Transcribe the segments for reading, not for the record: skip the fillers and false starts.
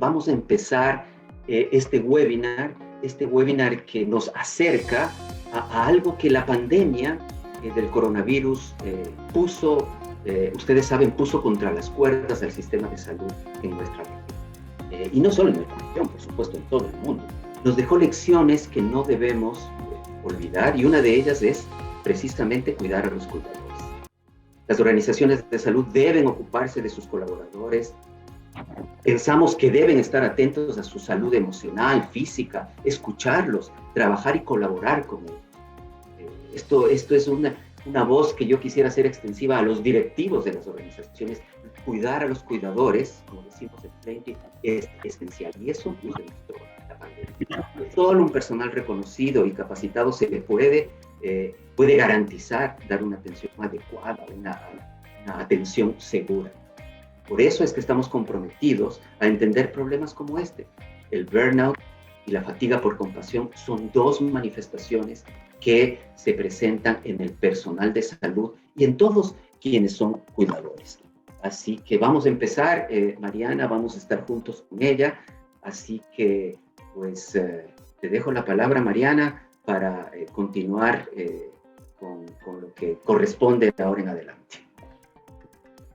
vamos a empezar este webinar que nos acerca a algo que la pandemia del coronavirus puso, ustedes saben, puso contra las cuerdas al sistema de salud en nuestra región. Y no solo en nuestra región, por supuesto, en todo el mundo. Nos dejó lecciones que no debemos olvidar, y una de ellas es precisamente cuidar a los cuidadores. Las organizaciones de salud deben ocuparse de sus colaboradores. Pensamos que deben estar atentos a su salud emocional, física, escucharlos, trabajar y colaborar con ellos. Esto es una voz que yo quisiera hacer extensiva a los directivos de las organizaciones. Cuidar a los cuidadores, como decimos en Plenty, es esencial. Y eso nos demostró la pandemia. Solo un personal reconocido y capacitado se le puede garantizar dar una atención adecuada, una atención segura. Por eso es que estamos comprometidos a entender problemas como este. El burnout y la fatiga por compasión son dos manifestaciones que se presentan en el personal de salud y en todos quienes son cuidadores. Así que vamos a empezar, Mariana, vamos a estar juntos con ella. Así que, pues, te dejo la palabra, Mariana, para continuar con lo que corresponde de ahora en adelante.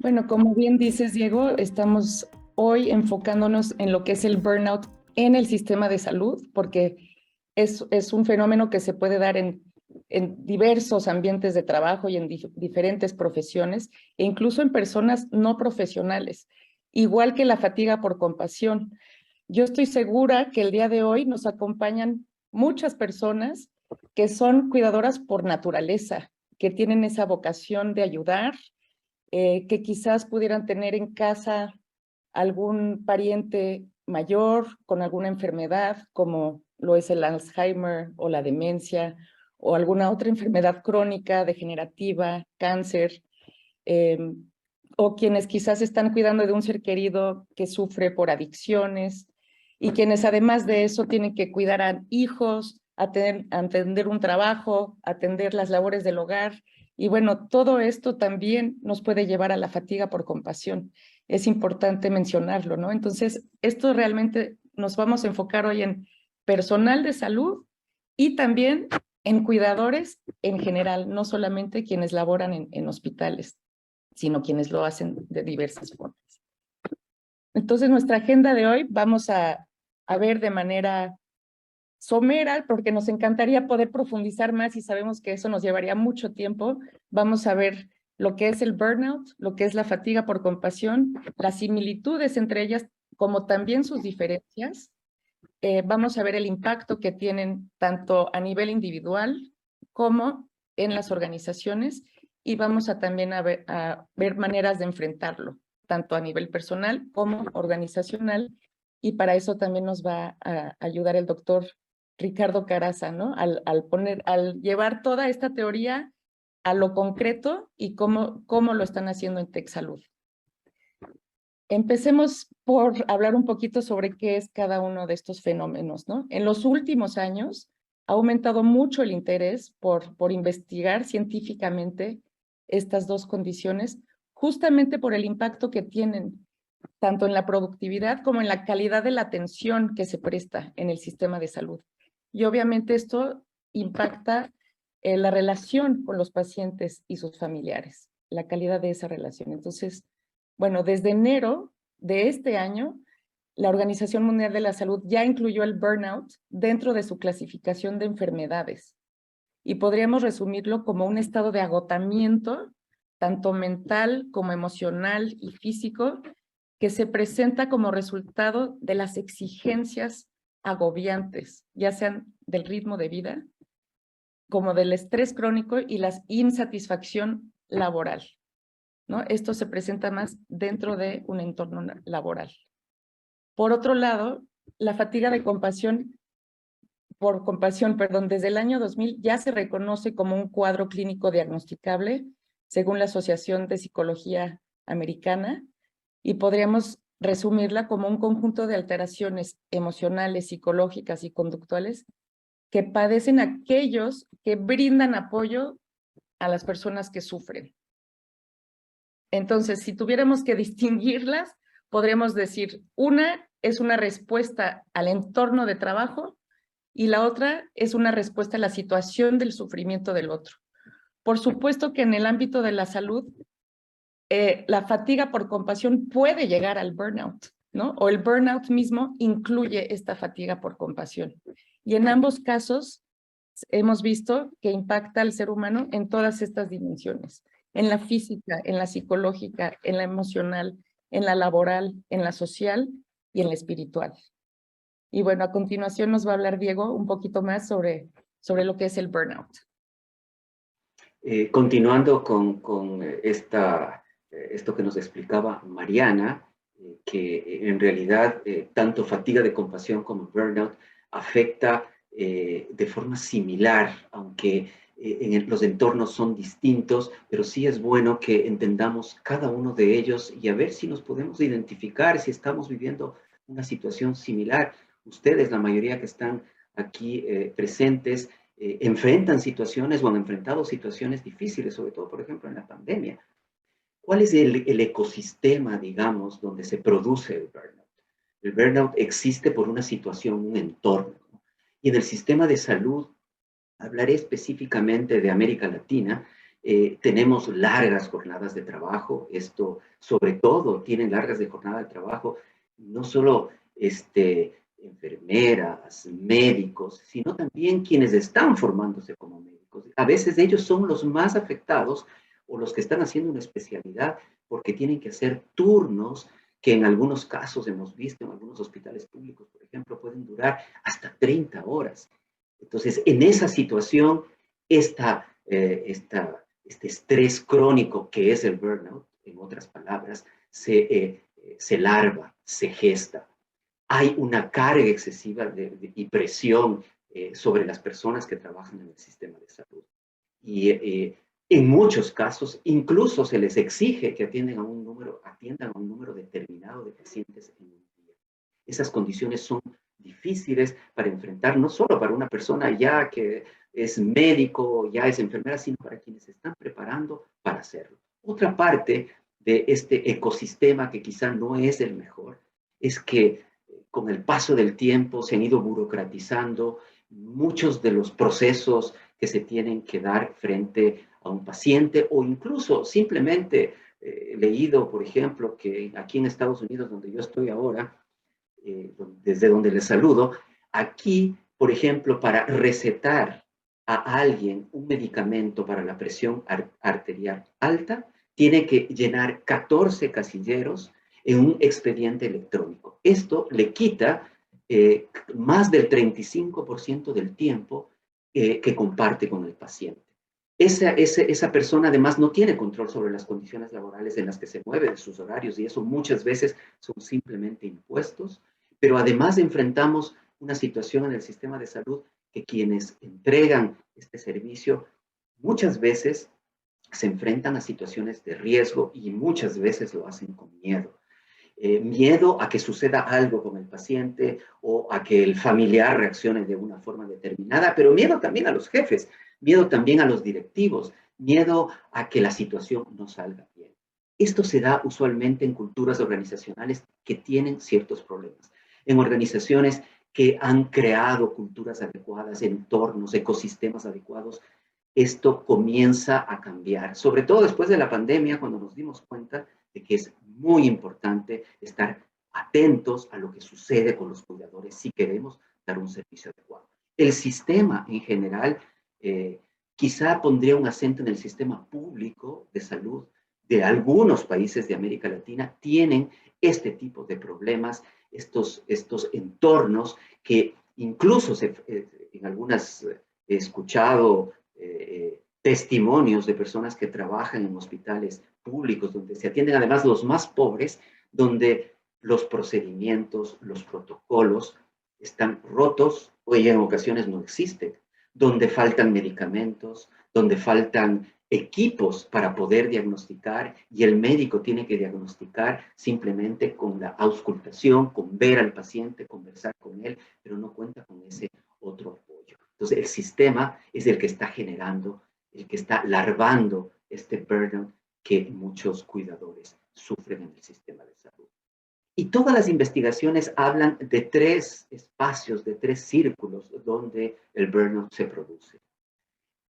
Bueno, como bien dices, Diego, estamos hoy enfocándonos en lo que es el burnout en el sistema de salud, porque es un fenómeno que se puede dar en diversos ambientes de trabajo y en diferentes profesiones, e incluso en personas no profesionales, igual que la fatiga por compasión. Yo estoy segura que el día de hoy nos acompañan muchas personas que son cuidadoras por naturaleza, que tienen esa vocación de ayudar, que quizás pudieran tener en casa algún pariente mayor con alguna enfermedad, como lo es el Alzheimer o la demencia, o alguna otra enfermedad crónica, degenerativa, cáncer, o quienes quizás están cuidando de un ser querido que sufre por adicciones, y quienes además de eso tienen que cuidar a hijos, atender un trabajo, atender las labores del hogar. Y bueno, todo esto también nos puede llevar a la fatiga por compasión. Es importante mencionarlo, ¿no? Entonces, esto realmente nos vamos a enfocar hoy en personal de salud y también en cuidadores en general, no solamente quienes laboran en hospitales, sino quienes lo hacen de diversas formas. Entonces, nuestra agenda de hoy vamos a ver de manera somera, porque nos encantaría poder profundizar más y sabemos que eso nos llevaría mucho tiempo. Vamos a ver lo que es el burnout, lo que es la fatiga por compasión, las similitudes entre ellas, como también sus diferencias. Vamos a ver el impacto que tienen tanto a nivel individual como en las organizaciones, y vamos a también a ver maneras de enfrentarlo, tanto a nivel personal como organizacional, y para eso también nos va a ayudar el doctor Ricardo Caraza, ¿no? Al llevar toda esta teoría a lo concreto y cómo lo están haciendo en TechSalud. Empecemos por hablar un poquito sobre qué es cada uno de estos fenómenos, ¿no? En los últimos años ha aumentado mucho el interés por investigar científicamente estas dos condiciones, justamente por el impacto que tienen tanto en la productividad como en la calidad de la atención que se presta en el sistema de salud. Y obviamente esto impacta la relación con los pacientes y sus familiares, la calidad de esa relación. Entonces, bueno, desde enero de este año, la Organización Mundial de la Salud ya incluyó el burnout dentro de su clasificación de enfermedades, y podríamos resumirlo como un estado de agotamiento, tanto mental como emocional y físico, que se presenta como resultado de las exigencias agobiantes, ya sean del ritmo de vida, como del estrés crónico y la insatisfacción laboral, ¿no? Esto se presenta más dentro de un entorno laboral. Por otro lado, la fatiga por compasión, desde el año 2000 ya se reconoce como un cuadro clínico diagnosticable según la Asociación de Psicología Americana, y podríamos resumirla como un conjunto de alteraciones emocionales, psicológicas y conductuales que padecen aquellos que brindan apoyo a las personas que sufren. Entonces, si tuviéramos que distinguirlas, podríamos decir, una es una respuesta al entorno de trabajo y la otra es una respuesta a la situación del sufrimiento del otro. Por supuesto que en el ámbito de la salud, la fatiga por compasión puede llegar al burnout, ¿no? O el burnout mismo incluye esta fatiga por compasión. Y en ambos casos hemos visto que impacta al ser humano en todas estas dimensiones, en la física, en la psicológica, en la emocional, en la laboral, en la social y en la espiritual. Y bueno, a continuación nos va a hablar Diego un poquito más sobre lo que es el burnout. Continuando con esto que nos explicaba Mariana, que en realidad tanto fatiga de compasión como burnout afecta de forma similar, aunque los entornos son distintos, pero sí es bueno que entendamos cada uno de ellos y a ver si nos podemos identificar, si estamos viviendo una situación similar. Ustedes, la mayoría que están aquí presentes, enfrentan situaciones o han enfrentado situaciones difíciles, sobre todo, por ejemplo, en la pandemia. ¿Cuál es el ecosistema, digamos, donde se produce el burnout? El burnout existe por una situación, un entorno, ¿no? Y en el sistema de salud, hablaré específicamente de América Latina, tenemos largas jornadas de trabajo. Esto, sobre todo, tienen largas de jornada de trabajo, no solo enfermeras, médicos, sino también quienes están formándose como médicos. A veces ellos son los más afectados o los que están haciendo una especialidad porque tienen que hacer turnos que en algunos casos hemos visto, en algunos hospitales públicos, por ejemplo, pueden durar hasta 30 horas. Entonces, en esa situación, este estrés crónico que es el burnout, en otras palabras, se larva, se gesta. Hay una carga excesiva y presión sobre las personas que trabajan en el sistema de salud. Y en muchos casos, incluso se les exige que atiendan a un número determinado de pacientes en un día. Esas condiciones son difíciles para enfrentar, no solo para una persona ya que es médico, ya es enfermera, sino para quienes se están preparando para hacerlo. Otra parte de este ecosistema que quizá no es el mejor es que con el paso del tiempo se han ido burocratizando muchos de los procesos que se tienen que dar frente a un paciente o incluso simplemente leído, por ejemplo, que aquí en Estados Unidos, donde yo estoy ahora, desde donde les saludo, aquí, por ejemplo, para recetar a alguien un medicamento para la presión arterial alta, tiene que llenar 14 casilleros en un expediente electrónico. Esto le quita más del 35% del tiempo que comparte con el paciente. Esa persona además no tiene control sobre las condiciones laborales en las que se mueve, de sus horarios, y eso muchas veces son simplemente impuestos, pero además enfrentamos una situación en el sistema de salud que quienes entregan este servicio muchas veces se enfrentan a situaciones de riesgo y muchas veces lo hacen con miedo. Miedo a que suceda algo con el paciente o a que el familiar reaccione de una forma determinada, pero miedo también a los jefes, miedo también a los directivos, miedo a que la situación no salga bien. Esto se da usualmente en culturas organizacionales que tienen ciertos problemas, en organizaciones que han creado culturas adecuadas, entornos, ecosistemas adecuados. Esto comienza a cambiar, sobre todo después de la pandemia, cuando nos dimos cuenta de que es muy importante estar atentos a lo que sucede con los cuidadores si queremos dar un servicio adecuado. El sistema en general, quizá pondría un acento en el sistema público de salud de algunos países de América Latina, tienen este tipo de problemas, estos entornos que incluso en algunas he escuchado testimonios de personas que trabajan en hospitales públicos, donde se atienden además los más pobres, donde los procedimientos, los protocolos están rotos o en ocasiones no existen, donde faltan medicamentos, donde faltan equipos para poder diagnosticar y el médico tiene que diagnosticar simplemente con la auscultación, con ver al paciente, conversar con él, pero no cuenta con ese otro apoyo. Entonces el sistema es el que está generando, el que está larvando este burnout que muchos cuidadores sufren en el sistema de salud. Y todas las investigaciones hablan de tres espacios, de tres círculos donde el burnout se produce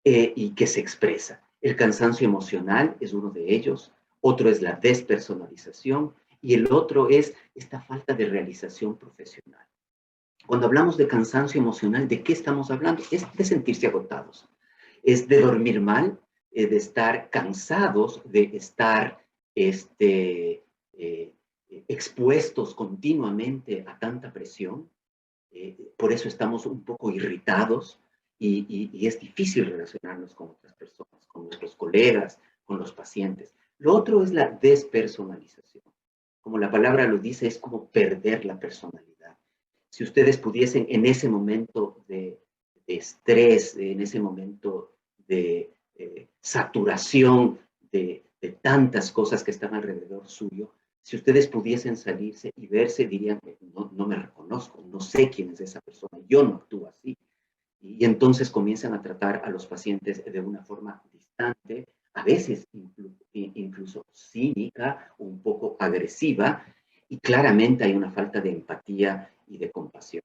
y que se expresa. El cansancio emocional es uno de ellos, otro es la despersonalización y el otro es esta falta de realización profesional. Cuando hablamos de cansancio emocional, ¿de qué estamos hablando? Es de sentirse agotados, es de dormir mal, de estar cansados, de estar eh, expuestos continuamente a tanta presión. Por eso estamos un poco irritados y es difícil relacionarnos con otras personas, con nuestros colegas, con los pacientes. Lo otro es la despersonalización. Como la palabra lo dice, es como perder la personalidad. Si ustedes pudiesen en ese momento de estrés, en ese momento de saturación de tantas cosas que están alrededor suyo, si ustedes pudiesen salirse y verse, dirían, no, no me reconozco, no sé quién es esa persona, yo no actúo así. Y entonces comienzan a tratar a los pacientes de una forma distante, a veces incluso cínica, un poco agresiva, y claramente hay una falta de empatía y de compasión.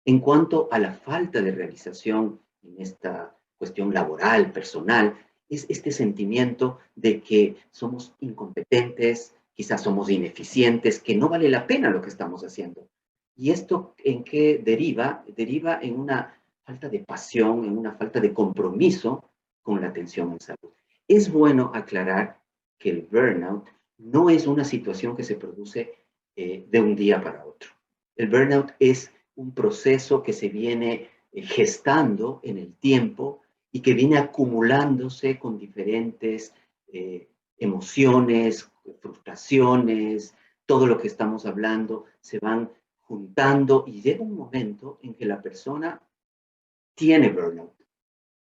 En cuanto a la falta de realización en esta cuestión laboral, personal, es este sentimiento de que somos incompetentes, quizás somos ineficientes, que no vale la pena lo que estamos haciendo. ¿Y esto en qué deriva? Deriva en una falta de pasión, en una falta de compromiso con la atención en salud. Es bueno aclarar que el burnout no es una situación que se produce de un día para otro. El burnout es un proceso que se viene gestando en el tiempo y que viene acumulándose con diferentes emociones, frustraciones, todo lo que estamos hablando, se van juntando y llega un momento en que la persona tiene burnout.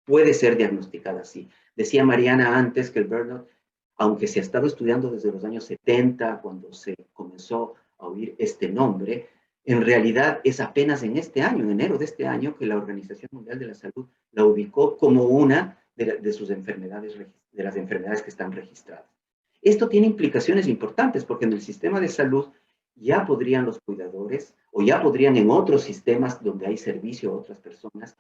Puede ser diagnosticada así. Decía Mariana antes que el burnout, aunque se ha estado estudiando desde los años 70, cuando se comenzó a oír este nombre, en realidad es apenas en este año, en enero de este año, que la Organización Mundial de la Salud la ubicó como una de sus enfermedades, de las enfermedades que están registradas. Esto tiene implicaciones importantes porque en el sistema de salud ya podrían los cuidadores o ya podrían en otros sistemas donde hay servicio a otras personas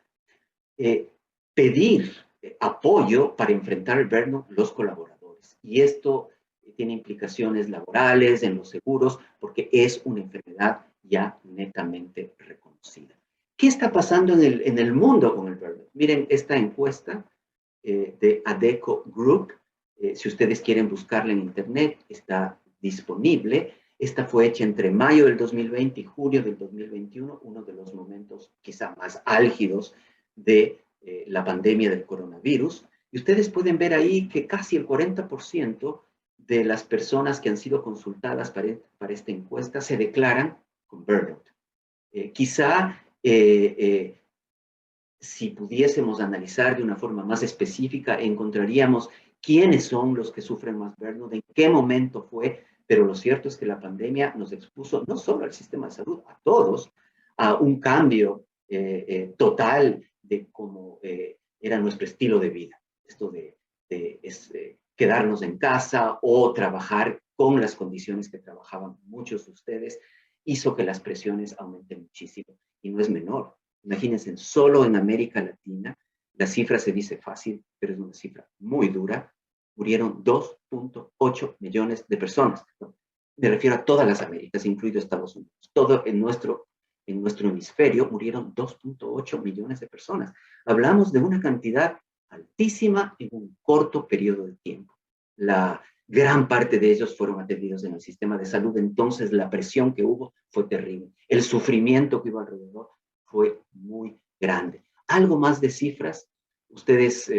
eh, pedir apoyo para enfrentar el burnout los colaboradores. Y esto tiene implicaciones laborales, en los seguros, porque es una enfermedad ya netamente reconocida. ¿Qué está pasando en el mundo con el burnout? Miren esta encuesta de Adecco Group. Si ustedes quieren buscarla en internet, está disponible. Esta fue hecha entre mayo del 2020 y julio del 2021, uno de los momentos quizá más álgidos de la pandemia del coronavirus. Y ustedes pueden ver ahí que casi el 40% de las personas que han sido consultadas para esta encuesta se declaran con burnout. Quizá si pudiésemos analizar de una forma más específica, encontraríamos quiénes son los que sufren más burnout, en qué momento fue, pero lo cierto es que la pandemia nos expuso no solo al sistema de salud, a todos, a un cambio total de cómo era nuestro estilo de vida. Esto de quedarnos en casa o trabajar con las condiciones que trabajaban muchos de ustedes, hizo que las presiones aumenten muchísimo y no es menor. Imagínense, solo en América Latina, la cifra se dice fácil, pero es una cifra muy dura, murieron 2.8 millones de personas. Me refiero a todas las Américas, incluido Estados Unidos. Todo en nuestro hemisferio murieron 2.8 millones de personas. Hablamos de una cantidad altísima en un corto periodo de tiempo. La gran parte de ellos fueron atendidos en el sistema de salud, entonces la presión que hubo fue terrible. El sufrimiento que hubo alrededor fue muy grande. Algo más de cifras, ustedes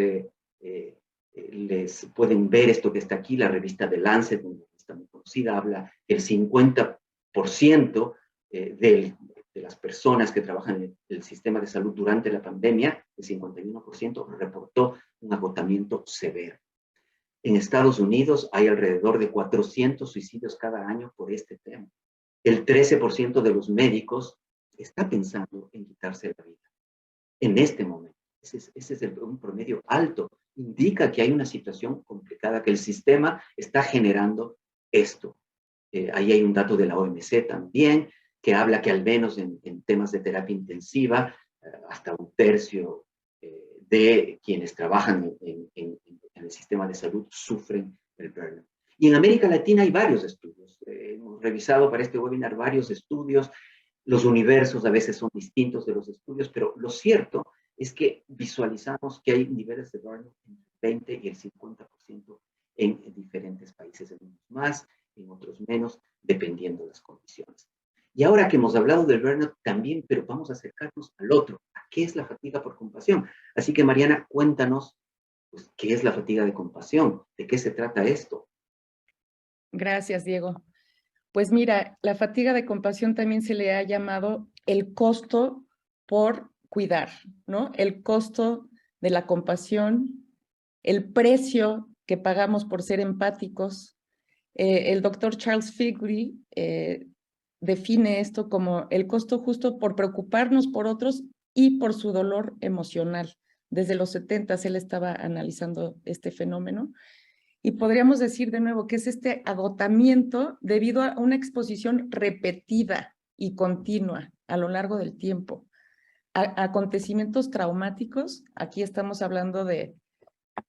les pueden ver esto que está aquí, la revista The Lancet, una revista muy conocida, habla que el 50% de las personas que trabajan en el sistema de salud durante la pandemia, el 51% reportó un agotamiento severo. En Estados Unidos hay alrededor de 400 suicidios cada año por este tema. El 13% de los médicos está pensando en quitarse la vida en este momento. Ese es un promedio alto. Indica que hay una situación complicada, que el sistema está generando esto. ahí hay un dato de la OMC también, que habla que al menos en temas de terapia intensiva, hasta un tercio de quienes trabajan en el sistema de salud sufren el burnout. Y en América Latina hay varios estudios. Hemos revisado para este webinar varios estudios. Los universos a veces son distintos de los estudios, pero lo cierto es que visualizamos que hay niveles de burnout entre el 20 y el 50% en diferentes países, en unos más, en otros menos, dependiendo de las condiciones. Y ahora que hemos hablado del burnout también, pero vamos a acercarnos al otro, a qué es la fatiga por compasión. Así que Mariana, cuéntanos, pues, qué es la fatiga de compasión, de qué se trata esto. Gracias, Diego. Pues mira, la fatiga de compasión también se le ha llamado el costo por cuidar, ¿no? El costo de la compasión, el precio que pagamos por ser empáticos. El doctor Charles Figury define esto como el costo justo por preocuparnos por otros y por su dolor emocional. Desde los 70 él estaba analizando este fenómeno. Y podríamos decir de nuevo que es este agotamiento debido a una exposición repetida y continua a lo largo del tiempo. Acontecimientos traumáticos, aquí estamos hablando de,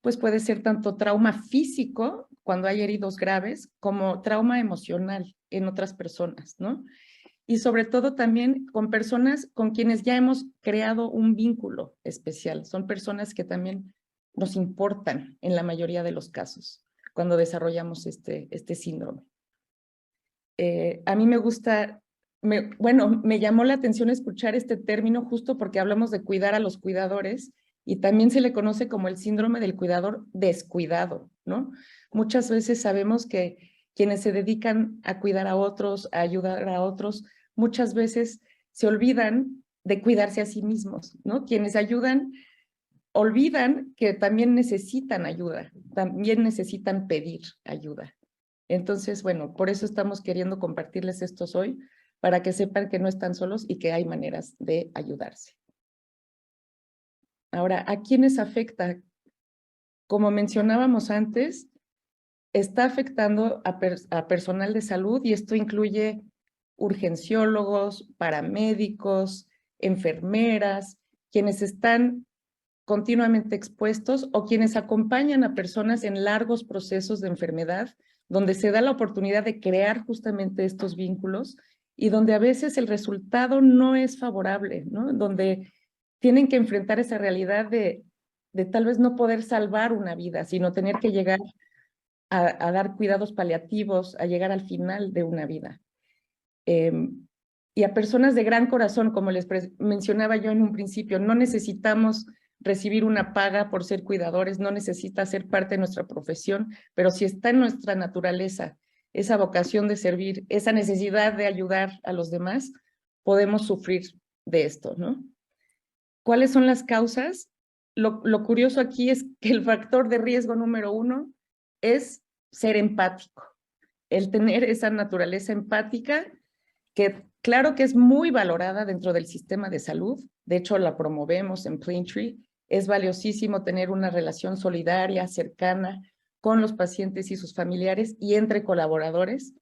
pues puede ser tanto trauma físico, cuando hay heridos graves, como trauma emocional en otras personas, ¿no? Y sobre todo también con personas con quienes ya hemos creado un vínculo especial. Son personas que también nos importan en la mayoría de los casos cuando desarrollamos este síndrome. A mí me gusta, me llamó la atención escuchar este término justo porque hablamos de cuidar a los cuidadores y también se le conoce como el síndrome del cuidador descuidado, ¿no? Muchas veces sabemos que quienes se dedican a cuidar a otros, a ayudar a otros, muchas veces se olvidan de cuidarse a sí mismos, ¿no? Quienes ayudan olvidan que también necesitan ayuda, también necesitan pedir ayuda. Entonces, bueno, por eso estamos queriendo compartirles estos hoy, para que sepan que no están solos y que hay maneras de ayudarse. Ahora, ¿a quiénes afecta? Como mencionábamos antes, está afectando a personal de salud y esto incluye urgenciólogos, paramédicos, enfermeras, quienes están continuamente expuestos o quienes acompañan a personas en largos procesos de enfermedad, donde se da la oportunidad de crear justamente estos vínculos y donde a veces el resultado no es favorable, ¿no? Donde tienen que enfrentar esa realidad de tal vez no poder salvar una vida, sino tener que llegar a dar cuidados paliativos, a llegar al final de una vida. Y a personas de gran corazón, como les mencionaba yo en un principio, no necesitamos recibir una paga por ser cuidadores, no necesita ser parte de nuestra profesión, pero si está en nuestra naturaleza esa vocación de servir, esa necesidad de ayudar a los demás, podemos sufrir de esto, ¿no? ¿Cuáles son las causas? Lo curioso aquí es que el factor de riesgo número 1 es ser empático, el tener esa naturaleza empática que claro que es muy valorada dentro del sistema de salud, de hecho la promovemos en Plaintree, es valiosísimo tener una relación solidaria, cercana con los pacientes y sus familiares y entre colaboradores.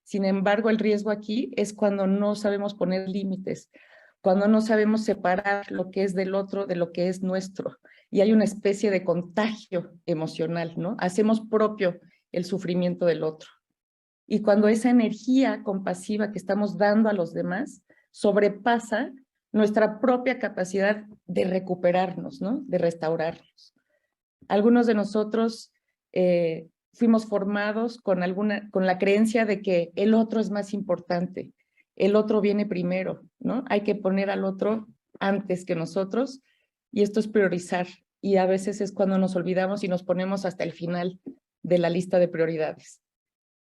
Sin embargo, el riesgo aquí es cuando no sabemos poner límites, cuando no sabemos separar lo que es del otro de lo que es nuestro. Y hay una especie de contagio emocional, ¿no? Hacemos propio el sufrimiento del otro. Y cuando esa energía compasiva que estamos dando a los demás sobrepasa nuestra propia capacidad de recuperarnos, ¿no? De restaurarnos. Algunos de nosotros fuimos formados con la creencia de que el otro es más importante, el otro viene primero, ¿no? Hay que poner al otro antes que nosotros y esto es priorizar. Y a veces es cuando nos olvidamos y nos ponemos hasta el final de la lista de prioridades.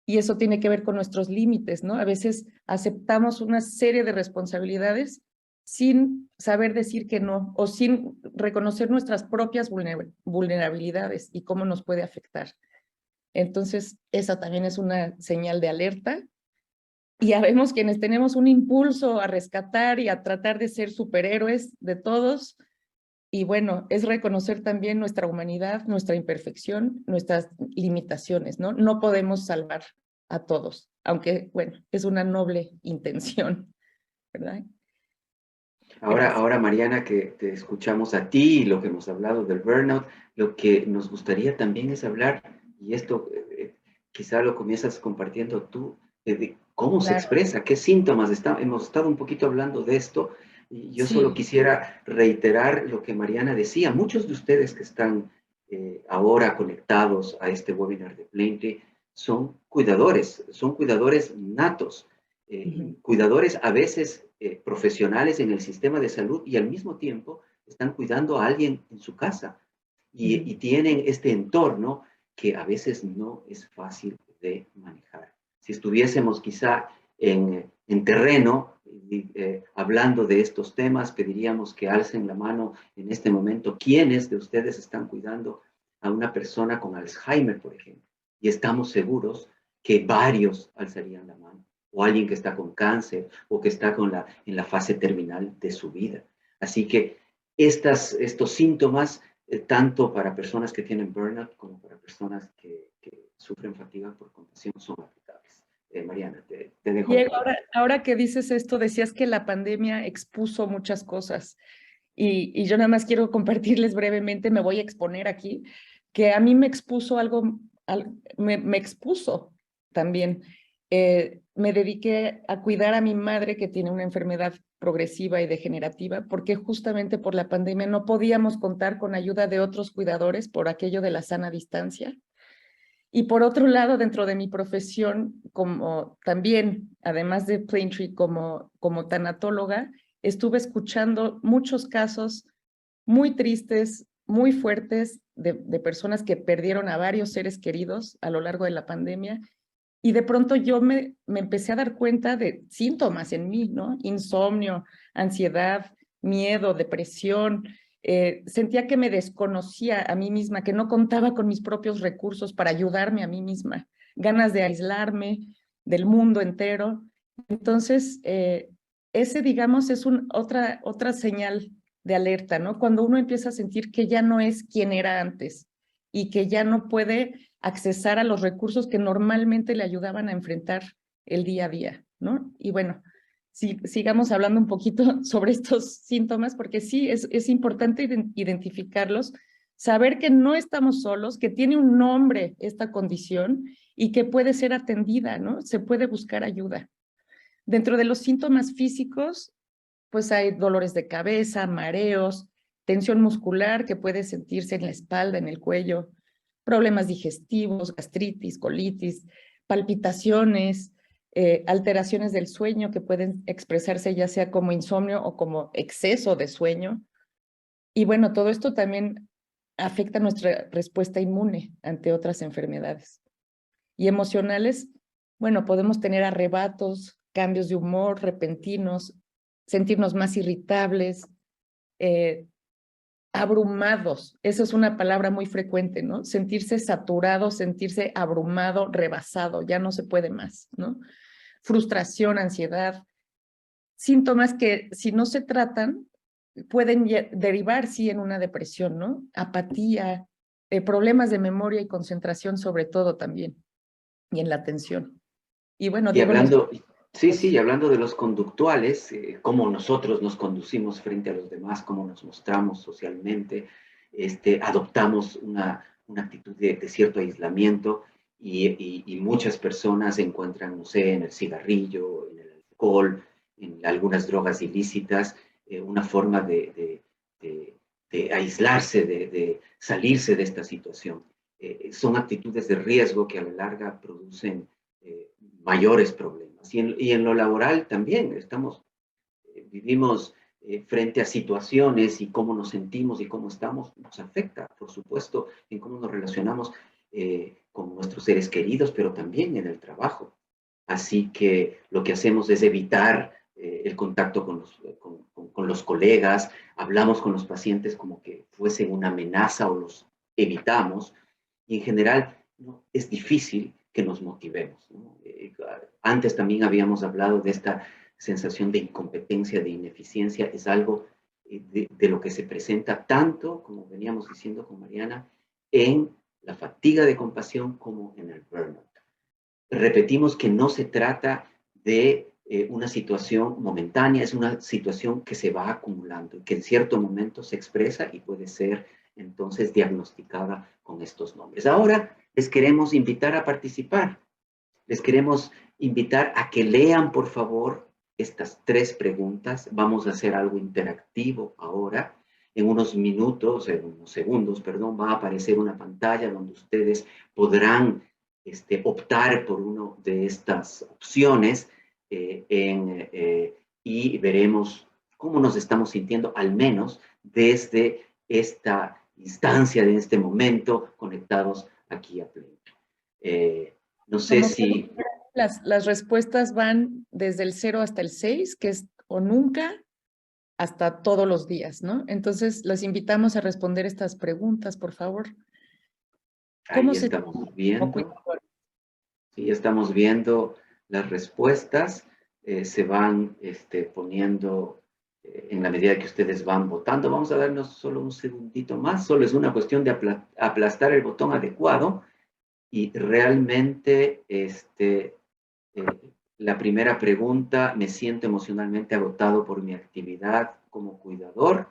Y eso tiene que ver con nuestros límites, ¿no? A veces aceptamos una serie de responsabilidades sin saber decir que no o sin reconocer nuestras propias vulnerabilidades y cómo nos puede afectar. Entonces, esa también es una señal de alerta. Y ya vemos quienes tenemos un impulso a rescatar y a tratar de ser superhéroes de todos. Y bueno, es reconocer también nuestra humanidad, nuestra imperfección, nuestras limitaciones, ¿no? No podemos salvar a todos, aunque, bueno, es una noble intención, ¿verdad? Ahora, Mariana, que te escuchamos a ti y lo que hemos hablado del burnout, lo que nos gustaría también es hablar, y esto quizá lo comienzas compartiendo tú, de cómo se Claro, expresa, qué síntomas. Hemos estado un poquito hablando de esto, y yo solo sí. quisiera reiterar lo que Mariana decía. Muchos de ustedes que están ahora conectados a este webinar de Plenty son cuidadores natos, Ujú, cuidadores a veces profesionales en el sistema de salud y al mismo tiempo están cuidando a alguien en su casa ujú. y tienen este entorno que a veces no es fácil de manejar. Si estuviésemos quizá en terreno hablando de estos temas, pediríamos que alcen la mano en este momento quiénes de ustedes están cuidando a una persona con Alzheimer, por ejemplo. Y estamos seguros que varios alzarían la mano, o alguien que está con cáncer, o que está en la fase terminal de su vida. Así que estos síntomas, tanto para personas que tienen burnout como para personas que sufren fatiga por compasión, son aplicables. Mariana, te dejo la Diego, palabra. ahora que dices esto, decías que la pandemia expuso muchas cosas y yo nada más quiero compartirles brevemente, me voy a exponer aquí, que a mí me expuso algo, me expuso también. Me dediqué a cuidar a mi madre que tiene una enfermedad progresiva y degenerativa, porque justamente por la pandemia no podíamos contar con ayuda de otros cuidadores por aquello de la sana distancia. Y por otro lado, dentro de mi profesión, como también, además de Plaintree, como tanatóloga, estuve escuchando muchos casos muy tristes, muy fuertes de personas que perdieron a varios seres queridos a lo largo de la pandemia. Y de pronto yo me empecé a dar cuenta de síntomas en mí, ¿no? Insomnio, ansiedad, miedo, depresión. Sentía que me desconocía a mí misma, que no contaba con mis propios recursos para ayudarme a mí misma, ganas de aislarme del mundo entero. Entonces, ese, digamos, es otra señal de alerta, ¿no? Cuando uno empieza a sentir que ya no es quien era antes y que ya no puede accesar a los recursos que normalmente le ayudaban a enfrentar el día a día, ¿no? Y bueno, sigamos hablando un poquito sobre estos síntomas, porque sí, es importante identificarlos, saber que no estamos solos, que tiene un nombre esta condición y que puede ser atendida, ¿no? Se puede buscar ayuda. Dentro de los síntomas físicos, pues hay dolores de cabeza, mareos, tensión muscular que puede sentirse en la espalda, en el cuello, problemas digestivos, gastritis, colitis, palpitaciones, alteraciones del sueño que pueden expresarse ya sea como insomnio o como exceso de sueño. Y bueno, todo esto también afecta nuestra respuesta inmune ante otras enfermedades. Y emocionales, bueno, podemos tener arrebatos, cambios de humor repentinos, sentirnos más irritables, eh, abrumados. Esa es una palabra muy frecuente, ¿no? Sentirse saturado, sentirse abrumado, rebasado, ya no se puede más, ¿no? Frustración, ansiedad, síntomas que si no se tratan pueden derivar, sí, en una depresión, ¿no? Apatía, problemas de memoria y concentración sobre todo también, y en la atención. Y bueno, Y Diego nos... hablando, sí, sí, y Pues, hablando de los conductuales, cómo nosotros nos conducimos frente a los demás, cómo nos mostramos socialmente, adoptamos una actitud de cierto aislamiento y muchas personas encuentran, no sé, en el cigarrillo, en el alcohol, en algunas drogas ilícitas, una forma de aislarse, de salirse de esta situación. Son actitudes de riesgo que a la larga producen eh, mayores problemas. Y en lo laboral también vivimos frente a situaciones y cómo nos sentimos y cómo estamos, nos afecta, por supuesto, en cómo nos relacionamos con nuestros seres queridos, pero también en el trabajo. Así que lo que hacemos es evitar el contacto con los colegas, hablamos con los pacientes como que fuesen una amenaza o los evitamos. Y en general ¿no? Es difícil que nos motivemos. ¿No? Antes también habíamos hablado de esta sensación de incompetencia, de ineficiencia, es algo de lo que se presenta tanto, como veníamos diciendo con Mariana, en la fatiga de compasión como en el burnout. repetimos que no se trata de una situación momentánea, es una situación que se va acumulando y que en cierto momento se expresa y puede ser entonces diagnosticada con estos nombres. Ahora les queremos invitar a participar. Les queremos invitar a que lean, por favor, estas 3 preguntas. Vamos a hacer algo interactivo ahora. En unos minutos, en unos segundos, perdón, va a aparecer una pantalla donde ustedes podrán optar por una de estas opciones y veremos cómo nos estamos sintiendo, al menos desde esta instancia, de este momento, conectados aquí a Pleno. No sé Como si... las respuestas van desde el 0 hasta el 6, que es o nunca, hasta todos los días, ¿no? Entonces, los invitamos a responder estas preguntas, por favor. ¿Cómo Ahí se estamos viendo. Sí, estamos viendo las respuestas. Se van poniendo en la medida que ustedes van votando. Vamos a darnos solo un segundito más. Solo es una cuestión de aplastar el botón adecuado. Y realmente, la primera pregunta: me siento emocionalmente agotado por mi actividad como cuidador.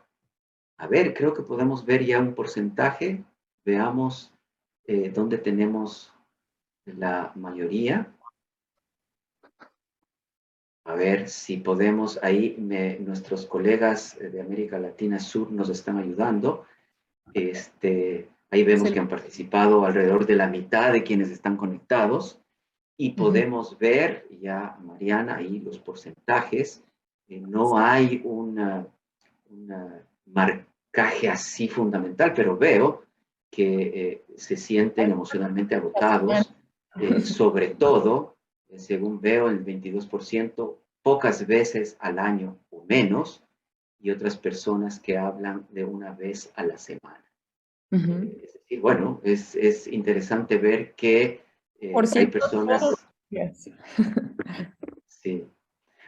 A ver, creo que podemos ver ya un porcentaje. Veamos dónde tenemos la mayoría. A ver si podemos, ahí nuestros colegas de América Latina Sur nos están ayudando. Ahí vemos que han participado alrededor de la mitad de quienes están conectados. Y podemos ver ya, Mariana, ahí los porcentajes. No hay un marcaje así fundamental, pero veo que se sienten emocionalmente agotados, sobre todo, según veo, el 22%, pocas veces al año o menos, y otras personas que hablan de una vez a la semana. Es decir, bueno, es interesante ver que hay personas... Sí.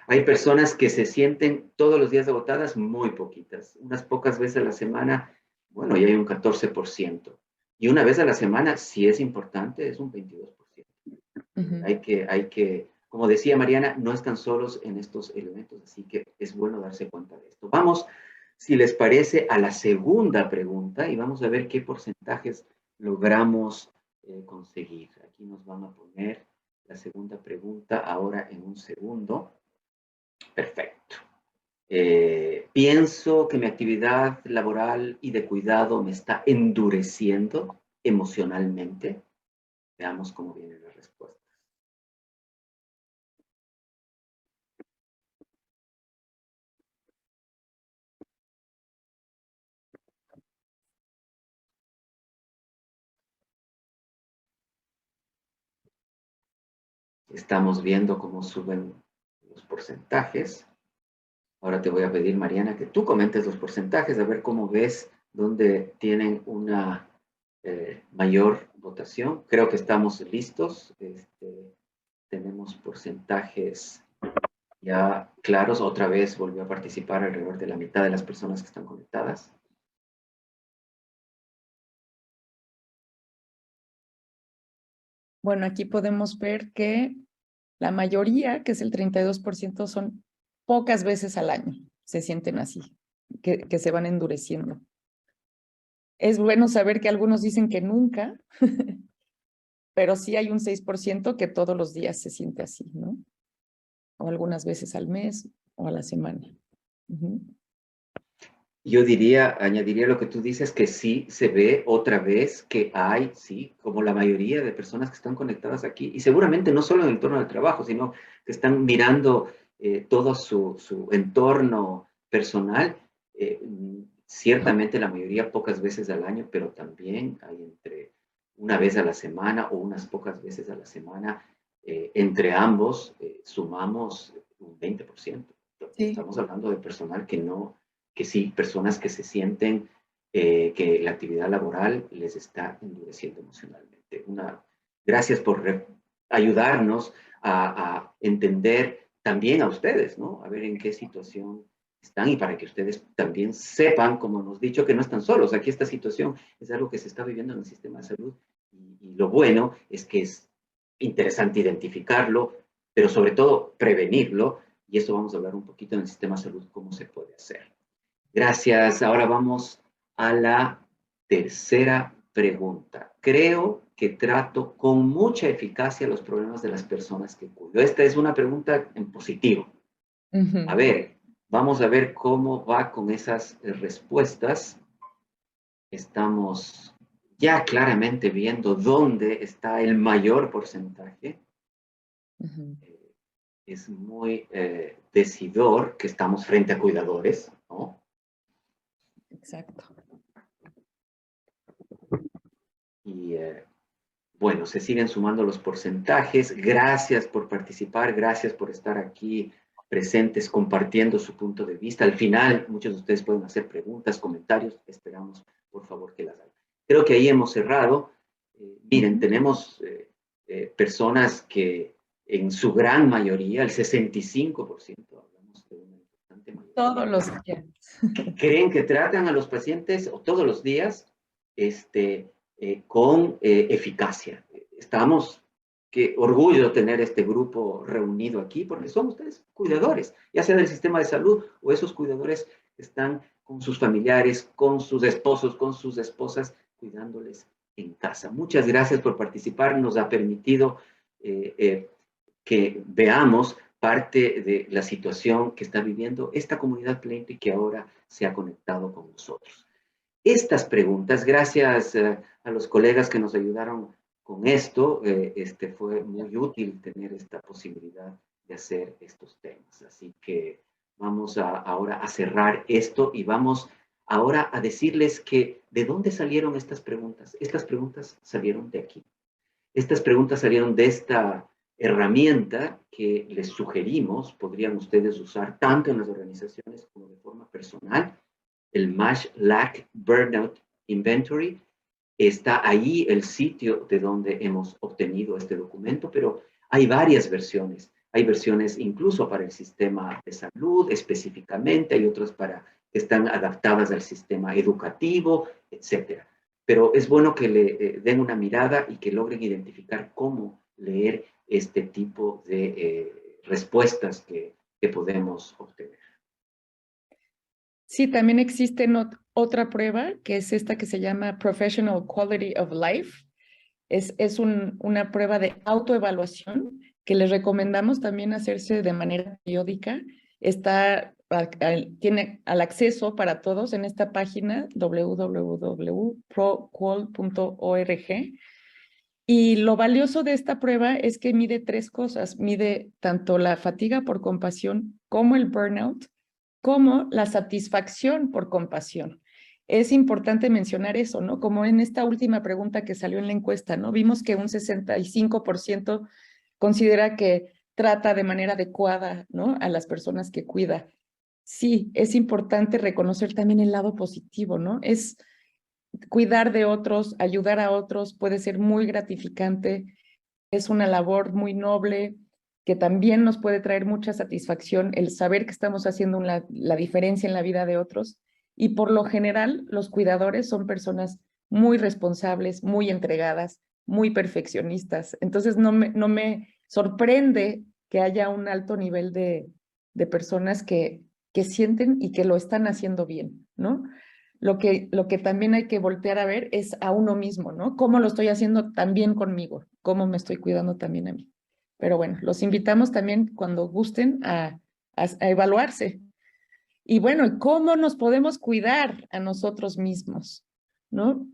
Hay personas que se sienten todos los días agotadas, muy poquitas. Unas pocas veces a la semana, bueno, ya hay un 14%. Y una vez a la semana, si es importante, es un 22%. Hay que, como decía Mariana, no están solos en estos elementos, así que es bueno darse cuenta de esto. Vamos, si les parece, a la segunda pregunta y vamos a ver qué porcentajes logramos conseguir. Aquí nos van a poner la segunda pregunta ahora en un segundo. Perfecto. Pienso que mi actividad laboral y de cuidado me está endureciendo emocionalmente. Veamos cómo viene la respuesta. Estamos viendo cómo suben los porcentajes. Ahora te voy a pedir, Mariana, que tú comentes los porcentajes, a ver cómo ves dónde tienen una mayor votación. Creo que estamos listos. Tenemos porcentajes ya claros. Otra vez volvió a participar alrededor de la mitad de las personas que están conectadas. Bueno, aquí podemos ver que la mayoría, que es el 32%, son pocas veces al año. Se sienten así, que se van endureciendo. Es bueno saber que algunos dicen que nunca, pero sí hay un 6% que todos los días se siente así, ¿no? O algunas veces al mes o a la semana. Yo añadiría lo que tú dices, que sí se ve otra vez que hay, sí, como la mayoría de personas que están conectadas aquí, y seguramente no solo en el entorno del trabajo, sino que están mirando todo su entorno personal, ciertamente la mayoría pocas veces al año, pero también hay entre una vez a la semana o unas pocas veces a la semana, entre ambos sumamos un 20%. Sí. Estamos hablando de personal que sí, personas que se sienten que la actividad laboral les está endureciendo emocionalmente. Gracias por ayudarnos a entender también a ustedes, ¿no? A ver en qué situación están y para que ustedes también sepan, como hemos dicho, que no están solos. Aquí esta situación es algo que se está viviendo en el sistema de salud y lo bueno es que es interesante identificarlo, pero sobre todo prevenirlo, y eso vamos a hablar un poquito en el sistema de salud, cómo se puede hacer. Gracias. Ahora vamos a la tercera pregunta. Creo que trato con mucha eficacia los problemas de las personas que cuido. Esta es una pregunta en positivo. A ver, vamos a ver cómo va con esas respuestas. Estamos ya claramente viendo dónde está el mayor porcentaje. Es muy decidor que estamos frente a cuidadores, ¿no? Exacto. Y bueno, se siguen sumando los porcentajes. Gracias por participar, gracias por estar aquí presentes, compartiendo su punto de vista. Al final, muchos de ustedes pueden hacer preguntas, comentarios. Esperamos, por favor, que las hagan. Creo que ahí hemos cerrado. Miren, tenemos personas que en su gran mayoría, el 65%, hablamos de una importante mayoría, Todos los días. creen que tratan a los pacientes o todos los días con eficacia. Qué orgullo tener este grupo reunido aquí, porque son ustedes cuidadores, ya sea del sistema de salud o esos cuidadores que están con sus familiares, con sus esposos, con sus esposas, cuidándoles en casa. Muchas gracias por participar, nos ha permitido que veamos parte de la situación que está viviendo esta comunidad Plenty que ahora se ha conectado con nosotros. Estas preguntas, gracias a los colegas que nos ayudaron con esto, fue muy útil tener esta posibilidad de hacer estos temas. Así que vamos ahora a cerrar esto y vamos ahora a decirles que de dónde salieron estas preguntas. Estas preguntas salieron de aquí. Estas preguntas salieron de esta herramienta que les sugerimos, podrían ustedes usar tanto en las organizaciones como de forma personal, el MASH Lack Burnout Inventory. Está ahí el sitio de donde hemos obtenido este documento, pero hay varias versiones. Hay versiones incluso para el sistema de salud específicamente, hay otras que están adaptadas al sistema educativo, etcétera. Pero es bueno que le den una mirada y que logren identificar cómo leer este tipo de respuestas que podemos obtener. Sí, también existe otra prueba, que es esta que se llama Professional Quality of Life. Es una prueba de autoevaluación que les recomendamos también hacerse de manera periódica. Tiene al acceso para todos en esta página www.proqual.org. Y lo valioso de esta prueba es que mide tres cosas. Mide tanto la fatiga por compasión como el burnout, como la satisfacción por compasión. Es importante mencionar eso, ¿no? Como en esta última pregunta que salió en la encuesta, ¿no? Vimos que un 65% considera que trata de manera adecuada, ¿no?, a las personas que cuida. Sí, es importante reconocer también el lado positivo, ¿no? Es cuidar de otros, ayudar a otros, puede ser muy gratificante, es una labor muy noble, que también nos puede traer mucha satisfacción el saber que estamos haciendo la diferencia en la vida de otros. Y por lo general, los cuidadores son personas muy responsables, muy entregadas, muy perfeccionistas. Entonces, no me sorprende que haya un alto nivel de personas que sienten y que lo están haciendo bien, ¿no? Lo que también hay que voltear a ver es a uno mismo, ¿no? ¿Cómo lo estoy haciendo también conmigo? ¿Cómo me estoy cuidando también a mí? Pero bueno, los invitamos también cuando gusten a evaluarse. Y bueno, ¿cómo nos podemos cuidar a nosotros mismos? ¿No?